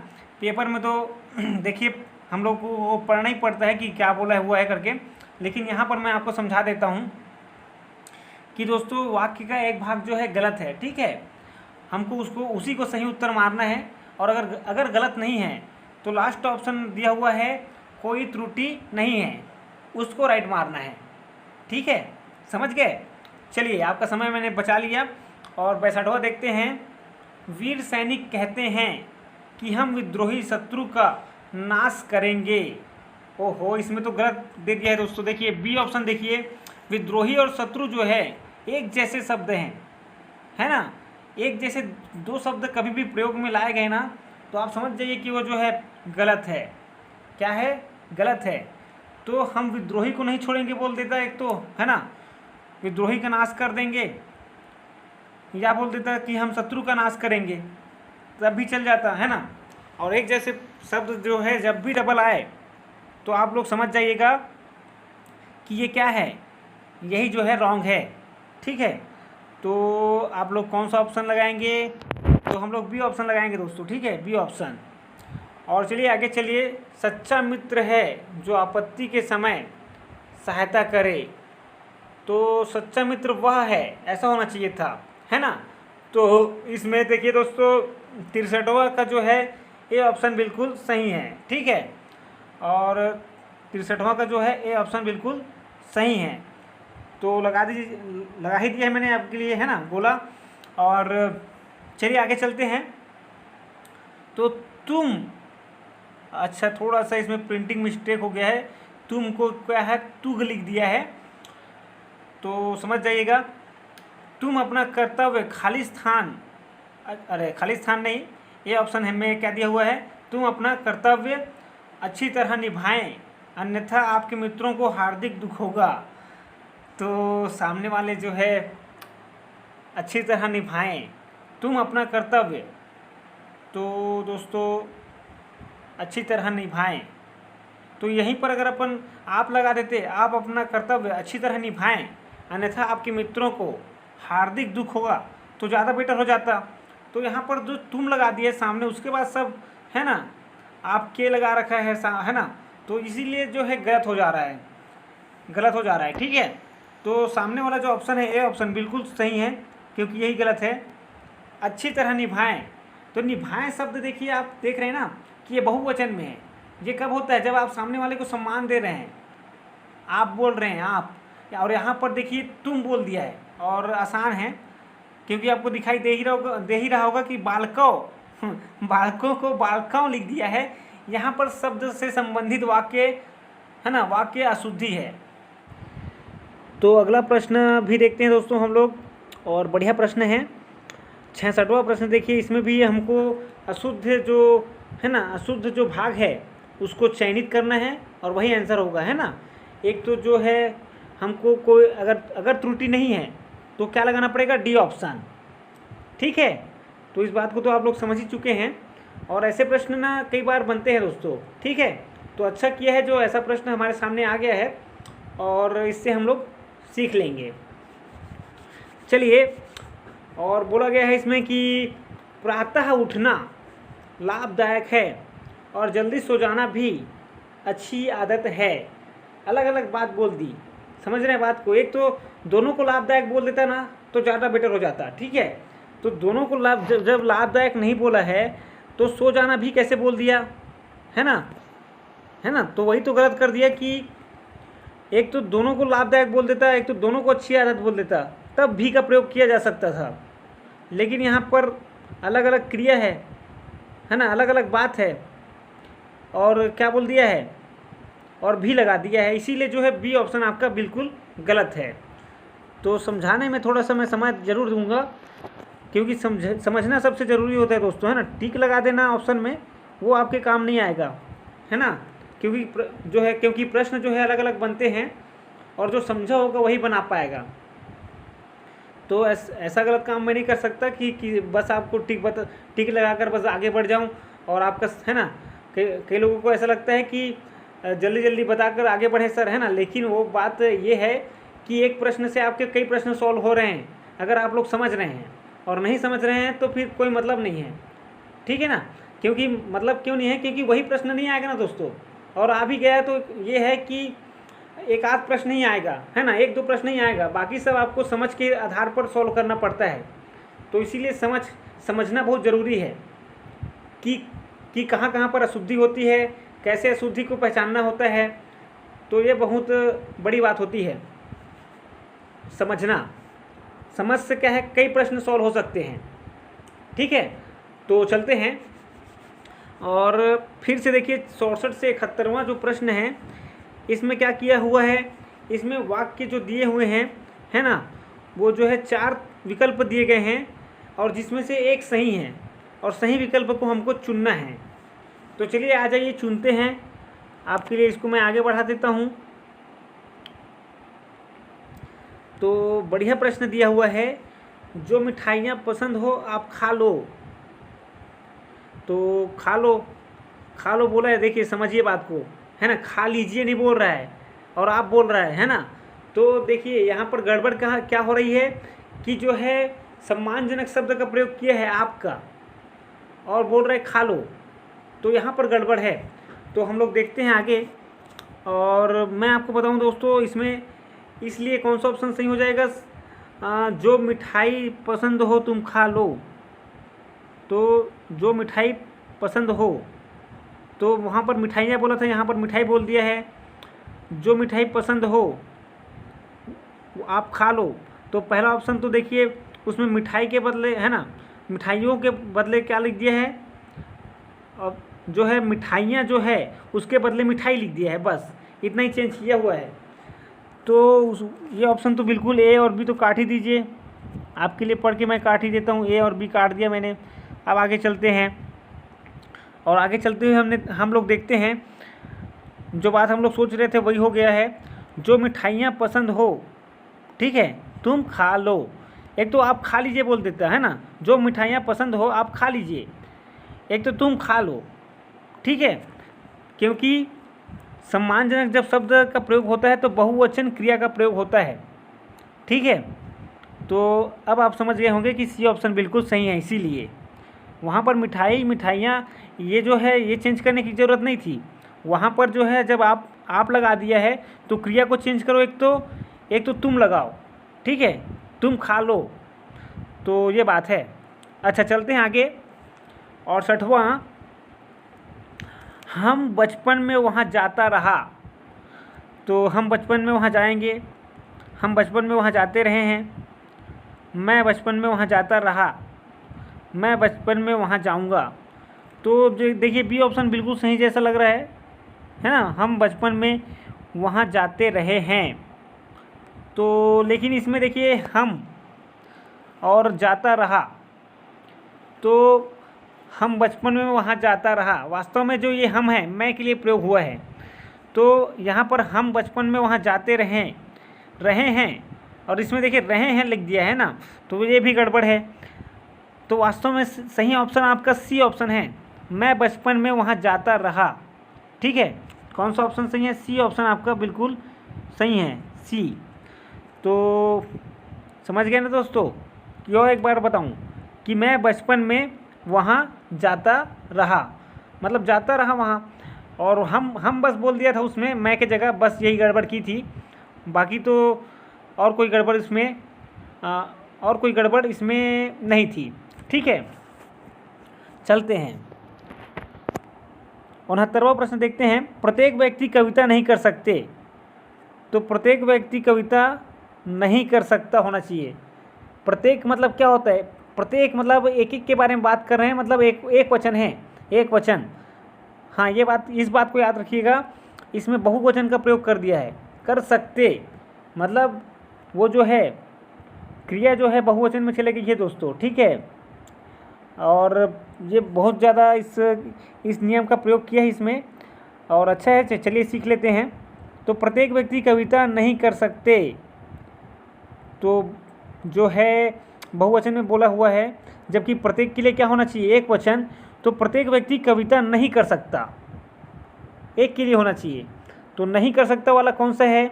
पेपर में तो देखिए हम लोग को वो पढ़ना ही पड़ता है कि क्या बोला हुआ है करके, लेकिन यहाँ पर मैं आपको समझा देता हूँ कि दोस्तों वाक्य का एक भाग जो है गलत है, ठीक है। हमको उसको उसी को सही उत्तर मारना है, और अगर गलत नहीं है तो लास्ट ऑप्शन दिया हुआ है कोई त्रुटि नहीं है, उसको राइट मारना है, ठीक है। समझ गए। चलिए, आपका समय मैंने बचा लिया और 62वां देखते हैं। वीर सैनिक कहते हैं कि हम विद्रोही शत्रु का नाश करेंगे। ओहो, इसमें तो गलत दे दिया है दोस्तों। देखिए बी ऑप्शन देखिए, विद्रोही और शत्रु जो है एक जैसे शब्द हैं, है ना। एक जैसे दो शब्द कभी भी प्रयोग में लाए गए ना, तो आप समझ जाइए कि वो जो है गलत है। क्या है? गलत है। तो हम विद्रोही को नहीं छोड़ेंगे बोल देता एक तो, है ना, विद्रोही का नाश कर देंगे, या बोल देता कि हम शत्रु का नाश करेंगे, तब भी चल जाता, है ना। और एक जैसे शब्द जो है जब भी डबल आए तो आप लोग समझ जाइएगा कि ये क्या है, यही जो है रॉन्ग है, ठीक है। तो आप लोग कौन सा ऑप्शन लगाएंगे? तो हम लोग बी ऑप्शन लगाएंगे दोस्तों, ठीक है, बी ऑप्शन। और चलिए आगे चलिए। सच्चा मित्र है जो आपत्ति के समय सहायता करे। तो सच्चा मित्र वह है, ऐसा होना चाहिए था, है ना। तो इसमें देखिए दोस्तों 63वां का जो है ए ऑप्शन बिल्कुल सही है, ठीक है। और 63वां का जो है ए ऑप्शन बिल्कुल सही है। तो लगा दीजिए, लगा ही दिया है मैंने आपके लिए, है ना, बोला। और चलिए आगे चलते हैं। तो तुम, अच्छा थोड़ा सा इसमें प्रिंटिंग मिस्टेक हो गया है, तुमको क्या है तुग लिख दिया है, तो समझ जाइएगा। तुम अपना कर्तव्य खाली स्थान, अरे खाली स्थान नहीं, ये ऑप्शन है में क्या दिया हुआ है, तुम अपना कर्तव्य अच्छी तरह निभाएं, अन्यथा आपके मित्रों को हार्दिक दुख होगा। तो सामने वाले जो है अच्छी तरह निभाएं, तुम अपना कर्तव्य, तो दोस्तों अच्छी तरह निभाएं, तो यहीं पर अगर अपन आप लगा देते, आप अपना कर्तव्य अच्छी तरह निभाएं, अन्यथा आपके मित्रों को हार्दिक दुख होगा, तो ज़्यादा बेटर हो जाता। तो यहाँ पर जो तुम लगा दिए सामने, उसके बाद सब, है ना, आपके लगा रखा है ना, तो इसीलिए जो है गलत हो जा रहा है, गलत हो जा रहा है, ठीक है। तो सामने वाला जो ऑप्शन है ए ऑप्शन बिल्कुल सही है, क्योंकि यही गलत है। अच्छी तरह निभाएं, तो निभाएं शब्द देखिए, आप देख रहे हैं ना कि ये बहुवचन में है। ये कब होता है? जब आप सामने वाले को सम्मान दे रहे हैं, आप बोल रहे हैं आप, और यहाँ पर देखिए तुम बोल दिया है, और आसान है क्योंकि आपको दिखाई दे ही रहा होगा कि बालकों को बालकों लिख दिया है। यहाँ पर शब्द से संबंधित वाक्य, है ना, वाक्य अशुद्धि है। तो अगला प्रश्न भी देखते हैं दोस्तों हम लोग, और बढ़िया प्रश्न है। 66वां प्रश्न देखिए, इसमें भी हमको अशुद्ध जो है ना, अशुद्ध जो भाग है उसको चयनित करना है और वही आंसर होगा, है ना। एक तो जो है हमको कोई अगर त्रुटि नहीं है तो क्या लगाना पड़ेगा? डी ऑप्शन, ठीक है। तो इस बात को तो आप लोग समझ ही चुके हैं, और ऐसे प्रश्न ना कई बार बनते हैं दोस्तों, ठीक है। तो अच्छा किया है जो ऐसा प्रश्न हमारे सामने आ गया है, और इससे हम लोग सीख लेंगे। चलिए, और बोला गया है इसमें कि प्रातः उठना लाभदायक है और जल्दी सो जाना भी अच्छी आदत है। अलग अलग बात बोल दी, समझ रहे हैं बात को। एक तो दोनों को लाभदायक बोल देता ना तो ज़्यादा बेटर हो जाता, ठीक है। तो दोनों को जब लाभदायक नहीं बोला है तो सो जाना भी कैसे बोल दिया, है ना। तो वही तो गलत कर दिया कि एक तो दोनों को लाभदायक बोल देता, एक तो दोनों को अच्छी आदत बोल देता, तब भी का प्रयोग किया जा सकता था। लेकिन यहाँ पर अलग अलग क्रिया है ना, अलग अलग बात है, और क्या बोल दिया है, और भी लगा दिया है, इसीलिए जो है बी ऑप्शन आपका बिल्कुल गलत है। तो समझाने में थोड़ा सा मैं समय ज़रूर दूंगा, क्योंकि समझना सबसे ज़रूरी होता है दोस्तों, है ना। टिक लगा देना ऑप्शन में वो आपके काम नहीं आएगा, है ना, क्योंकि प्रश्न जो है अलग अलग बनते हैं, और जो समझा होगा वही बना पाएगा। तो ऐसा गलत काम मैं नहीं कर सकता कि बस आपको टिक लगाकर बस आगे बढ़ जाऊं, और आपका, है ना, कई लोगों को ऐसा लगता है कि जल्दी जल्दी बताकर आगे बढ़े सर, है ना। लेकिन वो बात ये है कि एक प्रश्न से आपके कई प्रश्न सॉल्व हो रहे हैं, अगर आप लोग समझ रहे हैं। और नहीं समझ रहे हैं तो फिर कोई मतलब नहीं है, ठीक है ना। क्योंकि मतलब क्यों नहीं है, क्योंकि वही प्रश्न नहीं आएगा ना दोस्तों। और आ भी गया तो ये है कि एक आध प्रश्न ही आएगा, है ना, एक दो प्रश्न ही आएगा, बाकी सब आपको समझ के आधार पर सॉल्व करना पड़ता है। तो इसीलिए समझना बहुत ज़रूरी है कि कहाँ कहाँ पर अशुद्धि होती है, कैसे अशुद्धि को पहचानना होता है। तो ये बहुत बड़ी बात होती है समझना। समझ से क्या है, कई प्रश्न सॉल्व हो सकते हैं, ठीक है। तो चलते हैं और फिर से देखिए 64 से 71वां जो प्रश्न है, इसमें क्या किया हुआ है, इसमें वाक्य जो दिए हुए हैं, है ना, वो जो है 4 विकल्प दिए गए हैं और जिसमें से एक सही है और सही विकल्प को हमको चुनना है। तो चलिए आ जाइए चुनते हैं। आपके लिए इसको मैं आगे बढ़ा देता हूँ। तो बढ़िया प्रश्न दिया हुआ है, जो मिठाइयाँ पसंद हो आप खा लो। तो खा लो बोला है, देखिए समझिए बात को, है ना। खा लीजिए नहीं बोल रहा है और आप बोल रहा है ना। तो देखिए यहाँ पर गड़बड़ कहाँ क्या हो रही है कि जो है सम्मानजनक शब्द का प्रयोग किया है आपका और बोल रहे खा लो, तो यहाँ पर गड़बड़ है। तो हम लोग देखते हैं आगे। और मैं आपको बताऊँ दोस्तों, इसमें इसलिए कौन सा ऑप्शन सही हो जाएगा, जो मिठाई पसंद हो तुम खा लो। तो जो मिठाई पसंद हो, तो वहाँ पर मिठाइयाँ बोला था, यहाँ पर मिठाई बोल दिया है। जो मिठाई पसंद हो आप खा लो, तो पहला ऑप्शन तो देखिए उसमें मिठाई के बदले, है ना, मिठाइयों के बदले क्या लिख दिया है, अब जो है मिठाइयाँ जो है उसके बदले मिठाई लिख दिया है, बस इतना ही चेंज किया हुआ है। तो ये ऑप्शन तो बिल्कुल ए और बी तो काट ही दीजिए। आपके लिए पढ़ के मैं काट ही देता हूँ, ए और बी काट दिया मैंने। अब आगे चलते हैं और आगे चलते हुए हम लोग देखते हैं, जो बात हम लोग सोच रहे थे वही हो गया है। जो मिठाइयाँ पसंद हो, ठीक है, तुम खा लो। एक तो आप खा लीजिए बोल देता है ना, जो मिठाइयाँ पसंद हो आप खा लीजिए। एक तो तुम खा लो, ठीक है, क्योंकि सम्मानजनक जब शब्द का प्रयोग होता है तो बहुवचन क्रिया का प्रयोग होता है, ठीक है। तो अब आप समझ गए होंगे कि सी ऑप्शन बिल्कुल सही है। इसीलिए वहाँ पर मिठाइयाँ ये जो है ये चेंज करने की ज़रूरत नहीं थी। वहाँ पर जो है जब आप लगा दिया है तो क्रिया को चेंज करो, एक तो तुम लगाओ, ठीक है, तुम खा लो। तो ये बात है। अच्छा चलते हैं आगे। और 60वां, हम बचपन में वहाँ जाता रहा। तो हम बचपन में वहाँ जाएंगे, हम बचपन में वहाँ जाते रहे हैं। मैं बचपन में वहाँ जाता रहा, मैं बचपन में वहाँ जाऊँगा। तो देखिए बी ऑप्शन बिल्कुल सही जैसा लग रहा है ना। हम बचपन में वहाँ जाते रहे हैं, तो लेकिन इसमें देखिए हम और जाता रहा, तो हम बचपन में वहाँ जाता रहा, वास्तव में जो ये हम है मैं के लिए प्रयोग हुआ है। तो यहाँ पर हम बचपन में वहाँ जाते रहे हैं और इसमें देखिए रहे हैं लिख दिया है ना, तो ये भी गड़बड़ है। तो वास्तव में सही ऑप्शन आपका सी ऑप्शन है, मैं बचपन में वहाँ जाता रहा, ठीक है। कौन सा ऑप्शन सही है, सी ऑप्शन आपका बिल्कुल सही है, सी। तो समझ गए ना दोस्तों। यो एक बार बताऊं कि मैं बचपन में वहाँ जाता रहा, मतलब जाता रहा वहाँ, और हम बस बोल दिया था उसमें, मैं के जगह बस यही गड़बड़ की थी। बाकी तो और कोई गड़बड़ इसमें नहीं थी, ठीक है। चलते हैं 69वां प्रश्न देखते हैं। प्रत्येक व्यक्ति कविता नहीं कर सकते। तो प्रत्येक व्यक्ति कविता नहीं कर सकता होना चाहिए। प्रत्येक मतलब क्या होता है, प्रत्येक मतलब एक एक के बारे में बात कर रहे हैं, मतलब एक वचन है, एक वचन। हाँ ये बात, इस बात को याद रखिएगा, इसमें बहुवचन का प्रयोग कर दिया है। कर सकते मतलब वो जो है क्रिया जो है बहुवचन में चले गई है दोस्तों, ठीक है। और ये बहुत ज़्यादा इस नियम का प्रयोग किया है इसमें, और अच्छा है, चलिए सीख लेते हैं। तो प्रत्येक व्यक्ति कविता नहीं कर सकते, तो जो है बहुवचन में बोला हुआ है, जबकि प्रत्येक के लिए क्या होना चाहिए, एक वचन। तो प्रत्येक व्यक्ति कविता नहीं कर सकता, एक के लिए होना चाहिए। तो नहीं कर सकता वाला कौन सा है?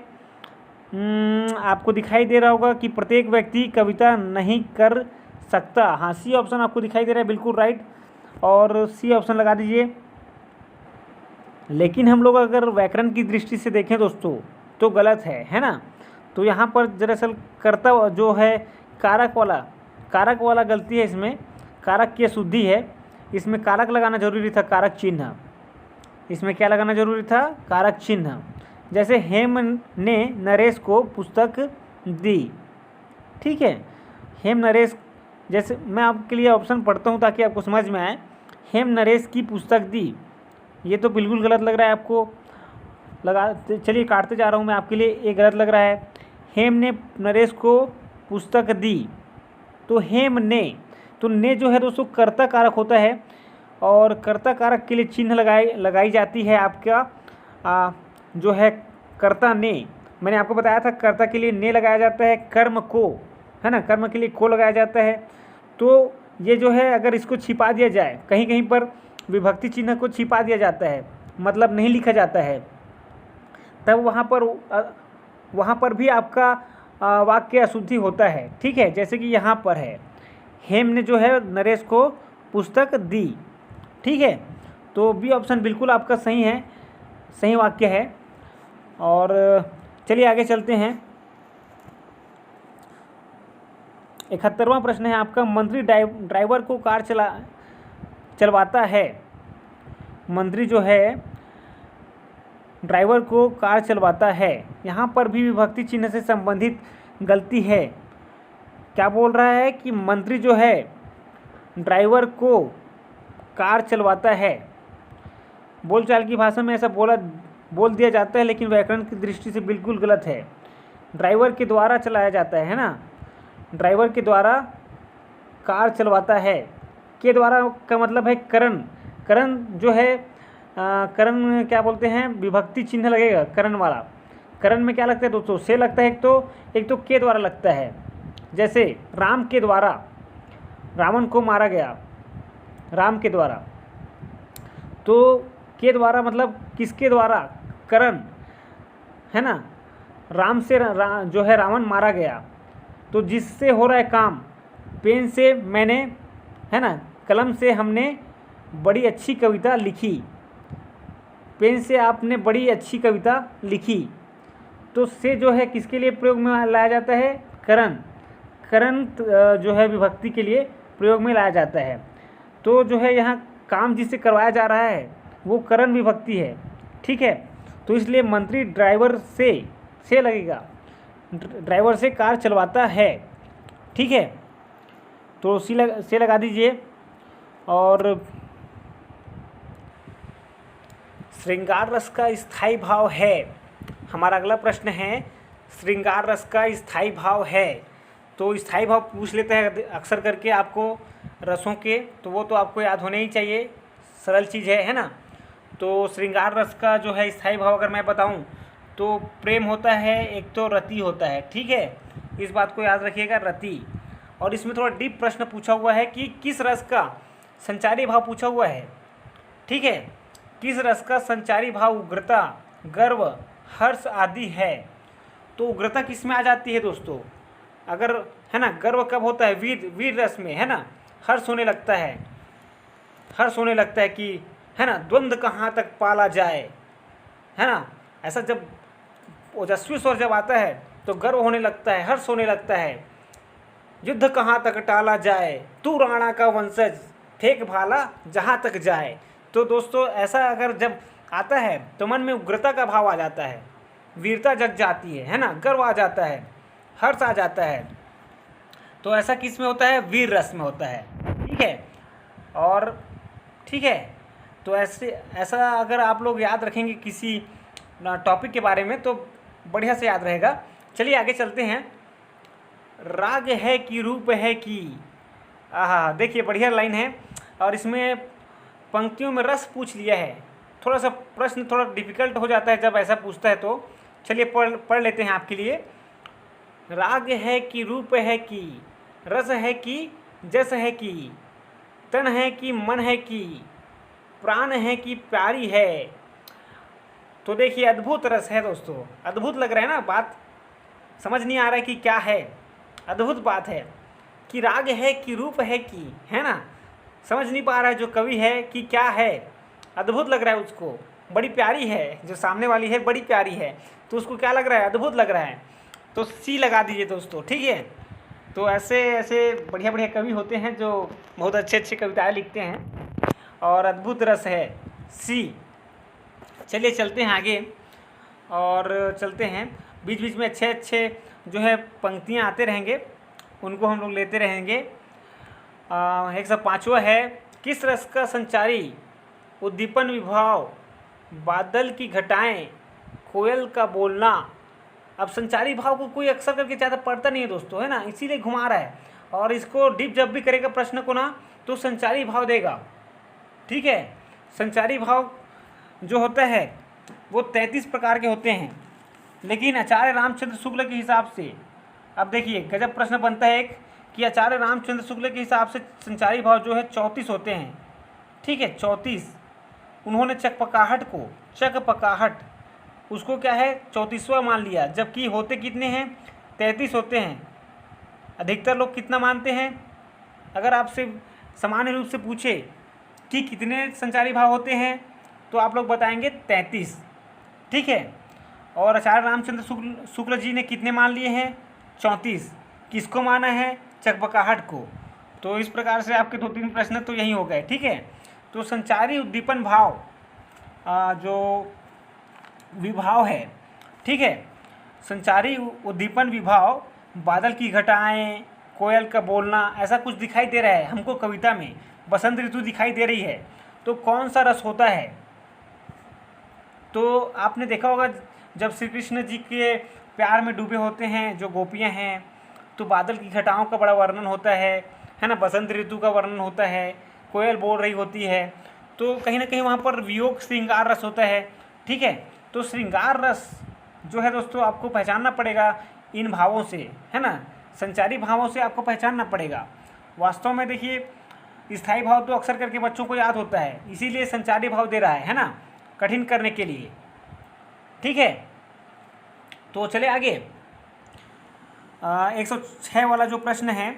आपको दिखाई दे रहा होगा कि प्रत्येक व्यक्ति कविता नहीं कर सकता। हाँ, सी ऑप्शन आपको दिखाई दे रहा है, बिल्कुल राइट। और सी ऑप्शन लगा दीजिए। लेकिन हम लोग अगर व्याकरण की दृष्टि से देखें दोस्तों तो गलत है ना। तो यहाँ पर दरअसल कर्ता जो है कारक वाला गलती है इसमें। कारक की अशुद्धि है, इसमें कारक लगाना जरूरी था, कारक चिन्ह। इसमें क्या लगाना जरूरी था? कारक चिन्ह। जैसे हेम ने नरेश को पुस्तक दी, ठीक है। हेम नरेश, जैसे मैं आपके लिए ऑप्शन पढ़ता हूँ ताकि आपको समझ में आए। हेम नरेश की पुस्तक दी, ये तो बिल्कुल गलत लग रहा है आपको। चलिए काटते जा रहा हूँ मैं आपके लिए, ये गलत लग रहा है। हेम ने नरेश को पुस्तक दी, तो हेम ने, तो ने जो है दोस्तों कर्ता कारक होता है, और कर्ता कारक के लिए चिन्ह लगाई जाती है आपका जो है कर्ता ने। मैंने आपको बताया था कर्ता के लिए ने लगाया जाता है, कर्म को, है ना, कर्म के लिए को लगाया जाता है। तो ये जो है अगर इसको छिपा दिया जाए, कहीं कहीं पर विभक्ति चिन्ह को छिपा दिया जाता है, मतलब नहीं लिखा जाता है, तब वहाँ पर भी आपका वाक्य अशुद्धि होता है, ठीक है। जैसे कि यहाँ पर है, हेम ने जो है नरेश को पुस्तक दी, ठीक है। तो बी ऑप्शन बिल्कुल आपका सही है, सही वाक्य है। और चलिए आगे चलते हैं। 71वां प्रश्न है आपका, मंत्री ड्राइवर को कार चलवाता है। मंत्री जो है ड्राइवर को कार चलवाता है, यहाँ पर भी विभक्ति चिन्ह से संबंधित गलती है। क्या बोल रहा है कि मंत्री जो है ड्राइवर को कार चलवाता है। बोलचाल की भाषा में ऐसा बोल दिया जाता है, लेकिन व्याकरण की दृष्टि से बिल्कुल गलत है। ड्राइवर के द्वारा चलाया जाता है ना, ड्राइवर के द्वारा कार चलवाता है। के द्वारा का मतलब है करण। करण जो है करण क्या बोलते हैं, विभक्ति चिन्ह लगेगा करण वाला। करण में क्या लगता है दोस्तों? से लगता है एक तो के द्वारा लगता है। जैसे राम के द्वारा रावण को मारा गया, राम के द्वारा। तो के द्वारा मतलब किसके द्वारा? करण, है ना। राम से जो है रावण मारा गया, तो जिससे हो रहा है काम, पेन से मैंने, है ना, कलम से हमने बड़ी अच्छी कविता लिखी। पेन से आपने बड़ी अच्छी कविता लिखी, तो से जो है किसके लिए प्रयोग में लाया जाता है? करण। करण जो है विभक्ति के लिए प्रयोग में लाया जाता है। तो जो है यहाँ काम जिससे करवाया जा रहा है वो करण विभक्ति है, ठीक है। तो इसलिए मंत्री ड्राइवर से लगेगा, ड्राइवर से कार चलवाता है, ठीक है। तो से लगा दीजिए। और श्रृंगार रस का स्थायी भाव है, हमारा अगला प्रश्न है, श्रृंगार रस का स्थायी भाव है। तो स्थायी भाव पूछ लेते हैं अक्सर करके आपको रसों के, तो वो तो आपको याद होने ही चाहिए, सरल चीज़ है ना। तो श्रृंगार रस का जो है स्थायी भाव अगर मैं बताऊं तो प्रेम होता है, एक तो रति होता है, ठीक है। इस बात को याद रखिएगा, रति। और इसमें थोड़ा डीप प्रश्न पूछा हुआ है कि किस रस का संचारी भाव पूछा हुआ है, ठीक है। किस रस का संचारी भाव उग्रता, गर्व, हर्ष आदि है। तो उग्रता किस में आ जाती है दोस्तों? अगर, है ना, गर्व कब होता है? वीर रस में, है ना। हर्ष होने लगता है, हर्ष होने लगता है कि, है ना, द्वंद्व कहाँ तक पाला जाए, है ना। ऐसा जब ओजस्वी स्वर जब आता है तो गर्व होने लगता है, हर्ष होने लगता है। युद्ध कहाँ तक टाला जाए, तू राणा का वंशज, फेंक भाला जहाँ तक जाए। तो दोस्तों ऐसा अगर जब आता है तो मन में उग्रता का भाव आ जाता है, वीरता जग जाती है ना, गर्व आ जाता है, हर्ष आ जाता है। तो ऐसा किस में होता है? वीर रस में होता है, ठीक है। और ठीक है, तो ऐसा अगर आप लोग याद रखेंगे किसी टॉपिक के बारे में तो बढ़िया से याद रहेगा। चलिए आगे चलते हैं। राग है कि रूप है कि, आहा, देखिए बढ़िया लाइन है। और इसमें पंक्तियों में रस पूछ लिया है। थोड़ा सा प्रश्न थोड़ा डिफिकल्ट हो जाता है जब ऐसा पूछता है, तो चलिए पढ़ लेते हैं आपके लिए। राग है कि रूप है कि, रस है कि जस है कि, तन है कि मन है कि, प्राण है कि प्यारी है। तो देखिए अद्भुत रस है दोस्तों, अद्भुत लग रहा है ना, बात समझ नहीं आ रहा है कि क्या है। अद्भुत बात है कि राग है कि रूप है कि, है ना, समझ नहीं पा रहा है जो कवि है कि क्या है। अद्भुत लग रहा है उसको, बड़ी प्यारी है, जो सामने वाली है बड़ी प्यारी है, तो उसको क्या लग रहा है, अद्भुत लग रहा है। तो सी लगा दीजिए दोस्तों, ठीक है। तो ऐसे ऐसे बढ़िया बढ़िया कवि होते हैं जो बहुत अच्छे अच्छे कविताएं लिखते हैं, और अद्भुत रस है सी। चलिए चलते हैं आगे, और चलते हैं बीच बीच में अच्छे अच्छे जो है पंक्तियाँ आते रहेंगे, उनको हम लोग लेते रहेंगे। 105वां है, किस रस का संचारी उद्दीपन विभाव, बादल की घटाएं कोयल का बोलना। अब संचारी भाव को कोई अक्सर करके ज़्यादा पढ़ता नहीं है दोस्तों, है ना, इसीलिए घुमा रहा है। और इसको डीप जब भी करेगा प्रश्न को ना, तो संचारी भाव देगा, ठीक है। संचारी भाव जो होता है वो 33 प्रकार के होते हैं, लेकिन आचार्य रामचंद्र शुक्ल के हिसाब से, अब देखिए गजब प्रश्न बनता है एक, कि आचार्य रामचंद्र शुक्ल के हिसाब से संचारी भाव जो है 34 होते हैं, ठीक है, 34। उन्होंने चकपकाहट उसको क्या है 34वां मान लिया, जबकि होते कितने हैं, 33 होते हैं। अधिकतर लोग कितना मानते हैं, अगर आपसे सामान्य रूप से पूछे कि कितने संचारी भाव होते हैं, तो आप लोग बताएंगे 33, ठीक है। और आचार्य रामचंद्र शुक्ल जी ने कितने मान लिए हैं, 34। किसको माना है, चकपकाहट को। तो इस प्रकार से आपके 2-3 प्रश्न तो यही हो गए, ठीक है। तो संचारी उद्दीपन भाव जो विभाव है, ठीक है, संचारी उद्दीपन विभाव, बादल की घटाएं, कोयल का बोलना, ऐसा कुछ दिखाई दे रहा है हमको कविता में। बसंत ऋतु दिखाई दे रही है, तो कौन सा रस होता है। तो आपने देखा होगा जब श्री कृष्ण जी के प्यार में डूबे होते हैं जो गोपियां हैं, तो बादल की घटाओं का बड़ा वर्णन होता है ना, बसंत ऋतु का वर्णन होता है, कोयल बोल रही होती है, तो कहीं ना कहीं वहाँ पर वियोग श्रृंगार रस होता है, ठीक है। तो श्रृंगार रस जो है दोस्तों आपको पहचानना पड़ेगा इन भावों से, है ना, संचारी भावों से आपको पहचानना पड़ेगा। वास्तव में देखिए स्थायी भाव तो अक्सर करके बच्चों को याद होता है, इसीलिए संचारी भाव दे रहा है ना, कठिन करने के लिए, ठीक है। तो चले आगे, 106 वाला जो प्रश्न है,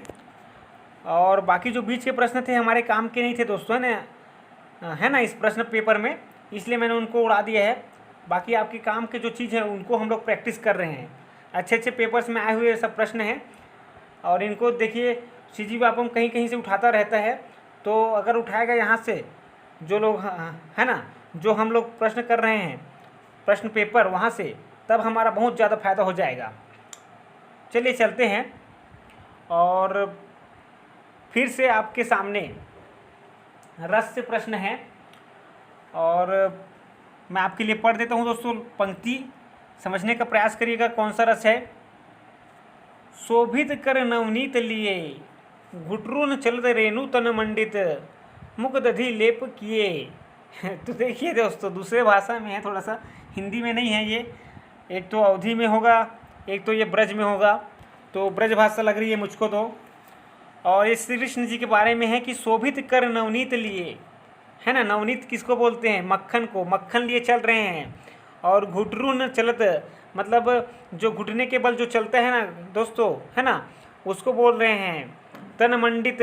और बाकी जो बीच के प्रश्न थे हमारे काम के नहीं थे दोस्तों, है ना, इस प्रश्न पेपर में, इसलिए मैंने उनको उड़ा दिया है। बाकी आपके काम के जो चीज़ है उनको हम लोग प्रैक्टिस कर रहे हैं। अच्छे अच्छे पेपर्स में आए हुए सब प्रश्न हैं, और इनको देखिए सीजी बापम कहीं कहीं से उठाता रहता है, तो अगर उठाएगा यहाँ से जो लोग, है ना, जो हम लोग प्रश्न कर रहे हैं प्रश्न पेपर वहाँ से, तब हमारा बहुत ज़्यादा फायदा हो जाएगा। चलिए चलते हैं, और फिर से आपके सामने रस से प्रश्न है, और मैं आपके लिए पढ़ देता हूँ दोस्तों, पंक्ति समझने का प्रयास करिएगा कौन सा रस है। शोभित कर नवनीत लिए, घुटरून चलत रेणु तन मंडित, मुख दधि लेप किए। तो देखिए दोस्तों दूसरे भाषा में है, थोड़ा सा हिंदी में नहीं है ये, एक तो अवधी में होगा, एक तो ये ब्रज में होगा, तो ब्रज भाषा लग रही है मुझको तो। और ये श्री कृष्ण जी के बारे में है कि शोभित कर नवनीत लिए, है ना, नवनीत किसको बोलते हैं, मक्खन को, मक्खन लिए चल रहे हैं। और घुटरून चलत मतलब जो घुटने के बल जो चलता है ना दोस्तों, है ना, उसको बोल रहे हैं। तन मंडित,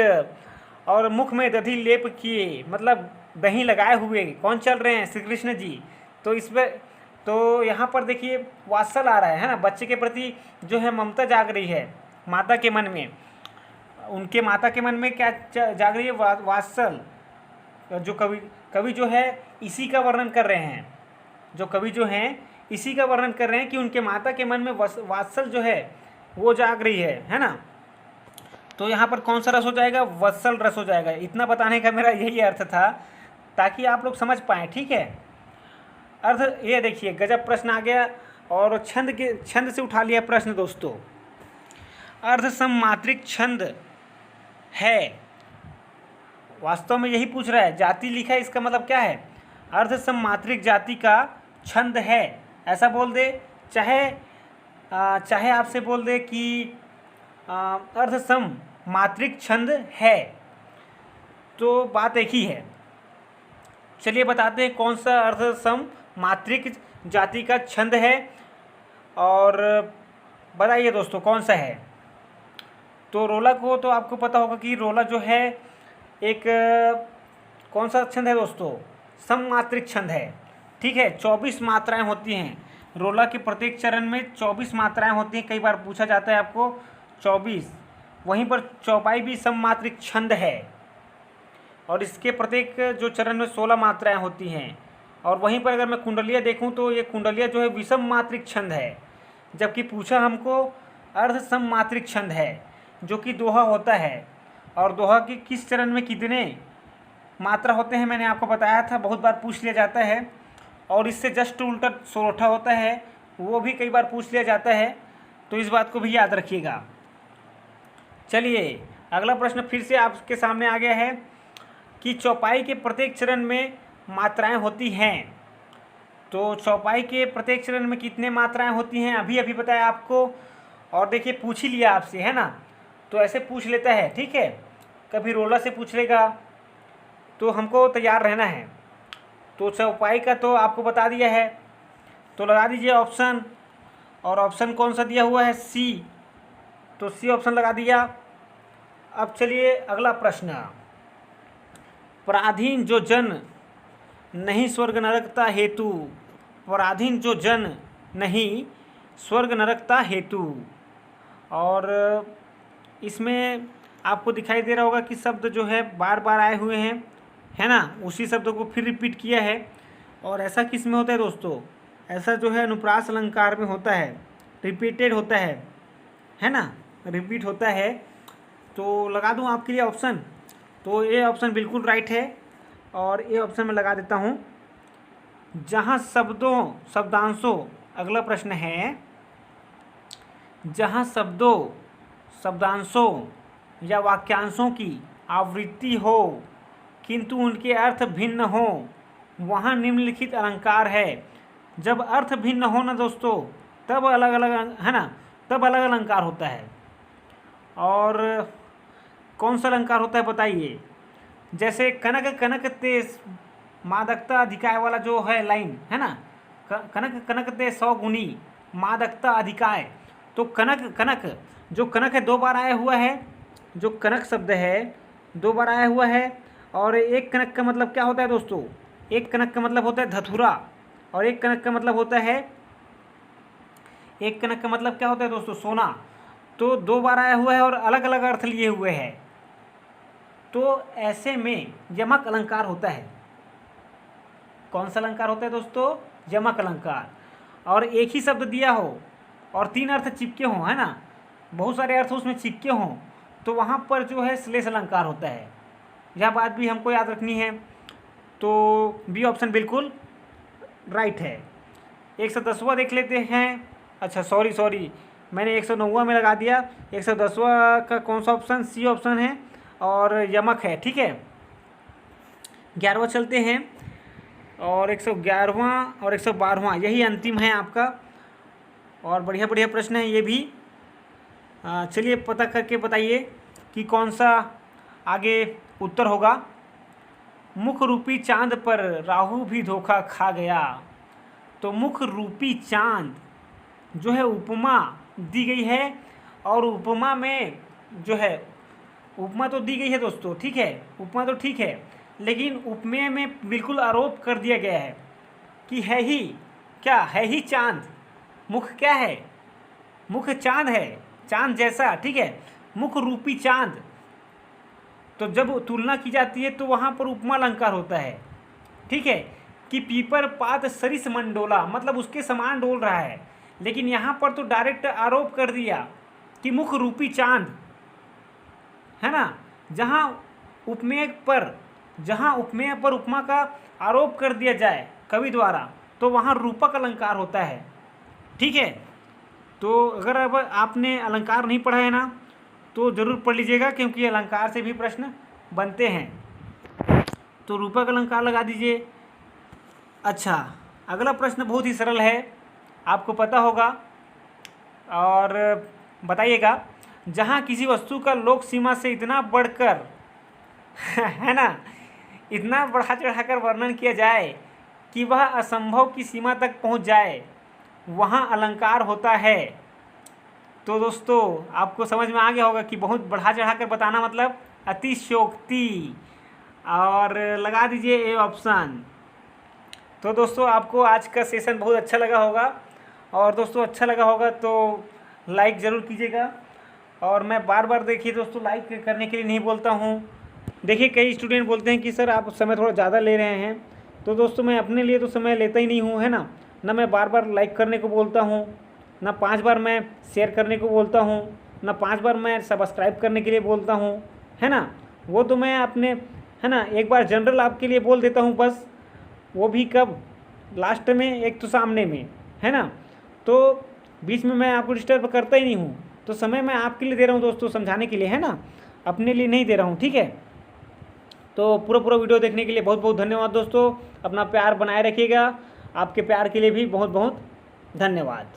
और मुख में दधि लेप किए, मतलब दही लगाए हुए कौन चल रहे हैं, श्री कृष्ण जी। तो इसमें तो यहाँ पर देखिए वात्सल आ रहा है ना, बच्चे के प्रति जो है ममता जाग रही है माता के मन में, उनके माता के मन में क्या जाग रही है, वात्सल। जो कवि जो है इसी का वर्णन कर रहे हैं, जो कवि जो हैं इसी का वर्णन कर रहे हैं कि उनके माता के मन में वात्सल जो है वो जाग रही है ना। तो यहाँ पर कौन सा रस हो जाएगा, वत्सल रस हो जाएगा। इतना बताने का मेरा यही अर्थ था, ताकि आप लोग समझ पाएँ, ठीक है। अर्थ ये देखिए गजब प्रश्न आ गया, और छंद से उठा लिया प्रश्न दोस्तों। अर्ध सममात्रिक छंद है, वास्तव में यही पूछ रहा है, जाति लिखा है, इसका मतलब क्या है, अर्ध सममात्रिक जाति का छंद है, ऐसा बोल दे, चाहे आपसे बोल दे कि अर्ध सम मात्रिक छंद है, तो बात एक ही है। चलिए बताते हैं कौन सा अर्ध सम मात्रिक जाति का छंद है। और बताइए दोस्तों कौन सा है। तो रोला को तो आपको पता होगा कि रोला जो है एक कौन सा छंद है दोस्तों, सममात्रिक छंद है। ठीक है, 24 मात्राएं होती हैं रोला के प्रत्येक चरण में, 24 मात्राएं होती हैं। कई बार पूछा जाता है आपको 24। वहीं पर चौपाई भी सममात्रिक छंद है और इसके प्रत्येक जो चरण में 16 मात्राएं होती हैं। और वहीं पर अगर मैं कुंडलिया देखूं तो ये कुंडलिया जो है विषम मात्रिक छंद है, जबकि पूछा हमको अर्ध सममात्रिक छंद है जो कि दोहा होता है। और दोहा की किस चरण में कितने मात्रा होते हैं मैंने आपको बताया था, बहुत बार पूछ लिया जाता है। और इससे जस्ट उल्टा सोरठा होता है, वो भी कई बार पूछ लिया जाता है, तो इस बात को भी याद रखिएगा। चलिए अगला प्रश्न फिर से आपके सामने आ गया है कि चौपाई के प्रत्येक चरण में मात्राएं होती हैं। तो चौपाई के प्रत्येक चरण में कितने मात्राएं होती हैं अभी अभी बताया आपको। और देखिए पूछ ही लिया आपसे, है ना, तो ऐसे पूछ लेता है। ठीक है, कभी रोला से पूछ लेगा तो हमको तैयार रहना है। तो चौपाई का तो आपको बता दिया है, तो लगा दीजिए ऑप्शन। और ऑप्शन कौन सा दिया हुआ है, सी, तो सी ऑप्शन लगा दिया। अब चलिए अगला प्रश्न, पराधीन जो जन नहीं स्वर्ग नरकता हेतु, पराधीन जो जन नहीं स्वर्ग नरकता हेतु। और इसमें आपको दिखाई दे रहा होगा कि शब्द जो है बार बार आए हुए हैं, है ना, उसी शब्द को फिर रिपीट किया है। और ऐसा किस में होता है दोस्तों, ऐसा जो है अनुप्रास अलंकार में होता है, रिपीटेड होता है ना, रिपीट होता है। तो लगा दूं आपके लिए ऑप्शन, तो ये ऑप्शन बिल्कुल राइट है और ये ऑप्शन में लगा देता हूँ। जहाँ शब्दों शब्दांशों, अगला प्रश्न है, जहाँ शब्दों शब्दांशों या वाक्यांशों की आवृत्ति हो किंतु उनके अर्थ भिन्न हो, वहाँ निम्नलिखित अलंकार है। जब अर्थ भिन्न हो ना दोस्तों, तब अलग अलग, है ना, तब अलग अलंकार होता है। और कौन सा अलंकार होता है बताइए। जैसे कनक कनक ते मादकता अधिकाय वाला जो है लाइन, है ना, कनक कनक ते 100 गुनी मादकता अधिकाय। तो कनक कनक, जो कनक है 2 बार आया हुआ है, जो कनक शब्द है 2 बार आया हुआ है। और एक कनक का मतलब क्या होता है दोस्तों, एक कनक का मतलब होता है धतूरा, और एक कनक का मतलब होता है, एक कनक का मतलब क्या होता है दोस्तों, सोना। तो 2 बार आया हुआ है और अलग अलग अर्थ लिए हुए हैं, तो ऐसे में यमक अलंकार होता है। कौन सा अलंकार होता है दोस्तों, यमक अलंकार। और एक ही शब्द दिया हो और 3 अर्थ चिपके हों, है ना, बहुत सारे अर्थ उसमें चिपके हों, तो वहाँ पर जो है श्लेष अलंकार होता है। यह बात भी हमको याद रखनी है। तो बी ऑप्शन बिल्कुल राइट है। 110वां देख लेते हैं। अच्छा सॉरी, मैंने 109वां में लगा दिया। 110वां का कौन सा ऑप्शन, सी ऑप्शन है और यमक है। ठीक है, 11वां चलते हैं। और 111वां और 112वां यही अंतिम है आपका। और बढ़िया बढ़िया प्रश्न है ये भी। चलिए पता करके बताइए कि कौन सा आगे उत्तर होगा। मुख रूपी चांद पर राहु भी धोखा खा गया। तो मुख रूपी चांद जो है उपमा दी गई है, और उपमा में जो है, उपमा तो दी गई है दोस्तों, ठीक है, उपमा तो ठीक है, लेकिन उपमेय में बिल्कुल आरोप कर दिया गया है कि है ही क्या, है ही चांद। मुख क्या है, मुख चांद है, चांद जैसा, ठीक है, मुख रूपी चांद। तो जब तुलना की जाती है तो वहाँ पर उपमा अलंकार होता है। ठीक है, कि पीपर पात सरिस मंडोला, मतलब उसके समान डोल रहा है। लेकिन यहाँ पर तो डायरेक्ट आरोप कर दिया कि मुख रूपी चांद, है ना। जहाँ उपमेय पर उपमा का आरोप कर दिया जाए कवि द्वारा, तो वहाँ रूपक अलंकार होता है। ठीक है, तो अगर अब आपने अलंकार नहीं पढ़ा है ना, तो ज़रूर पढ़ लीजिएगा, क्योंकि अलंकार से भी प्रश्न बनते हैं। तो रूपक अलंकार लगा दीजिए। अच्छा, अगला प्रश्न बहुत ही सरल है, आपको पता होगा, और बताइएगा। जहाँ किसी वस्तु का लोक सीमा से इतना बढ़कर है ना, इतना बढ़ा चढ़ाकर वर्णन किया जाए कि वह असंभव की सीमा तक पहुंच जाए वहाँ अलंकार होता है। तो दोस्तों आपको समझ में आ गया होगा कि बहुत बढ़ा चढ़ा कर बताना मतलब अतिशयोक्ति। और लगा दीजिए ए ऑप्शन। तो दोस्तों आपको आज का सेशन बहुत अच्छा लगा होगा, और दोस्तों अच्छा लगा होगा तो लाइक ज़रूर कीजिएगा। और मैं बार बार देखिए दोस्तों लाइक करने के लिए नहीं बोलता हूँ। देखिए कई स्टूडेंट बोलते हैं कि सर आप समय थोड़ा ज़्यादा ले रहे हैं, तो दोस्तों मैं अपने लिए तो समय लेता ही नहीं हूँ, है ना। ना मैं बार बार लाइक करने को बोलता हूँ, ना 5 बार मैं शेयर करने को बोलता हूँ, ना 5 बार मैं सब्सक्राइब करने के लिए बोलता हूँ, है ना। वो तो मैं अपने, है ना, एक बार जनरल आपके लिए बोल देता हूँ बस, वो भी कब, लास्ट में, एक तो सामने में, है ना। तो बीच में मैं आपको डिस्टर्ब करता ही नहीं हूँ। तो समय मैं आपके लिए दे रहा हूँ दोस्तों, समझाने के लिए, है ना, अपने लिए नहीं दे रहा हूँ, ठीक है। तो पूरा वीडियो देखने के लिए बहुत बहुत धन्यवाद दोस्तों। अपना प्यार बनाए रखिएगा। आपके प्यार के लिए भी बहुत बहुत धन्यवाद।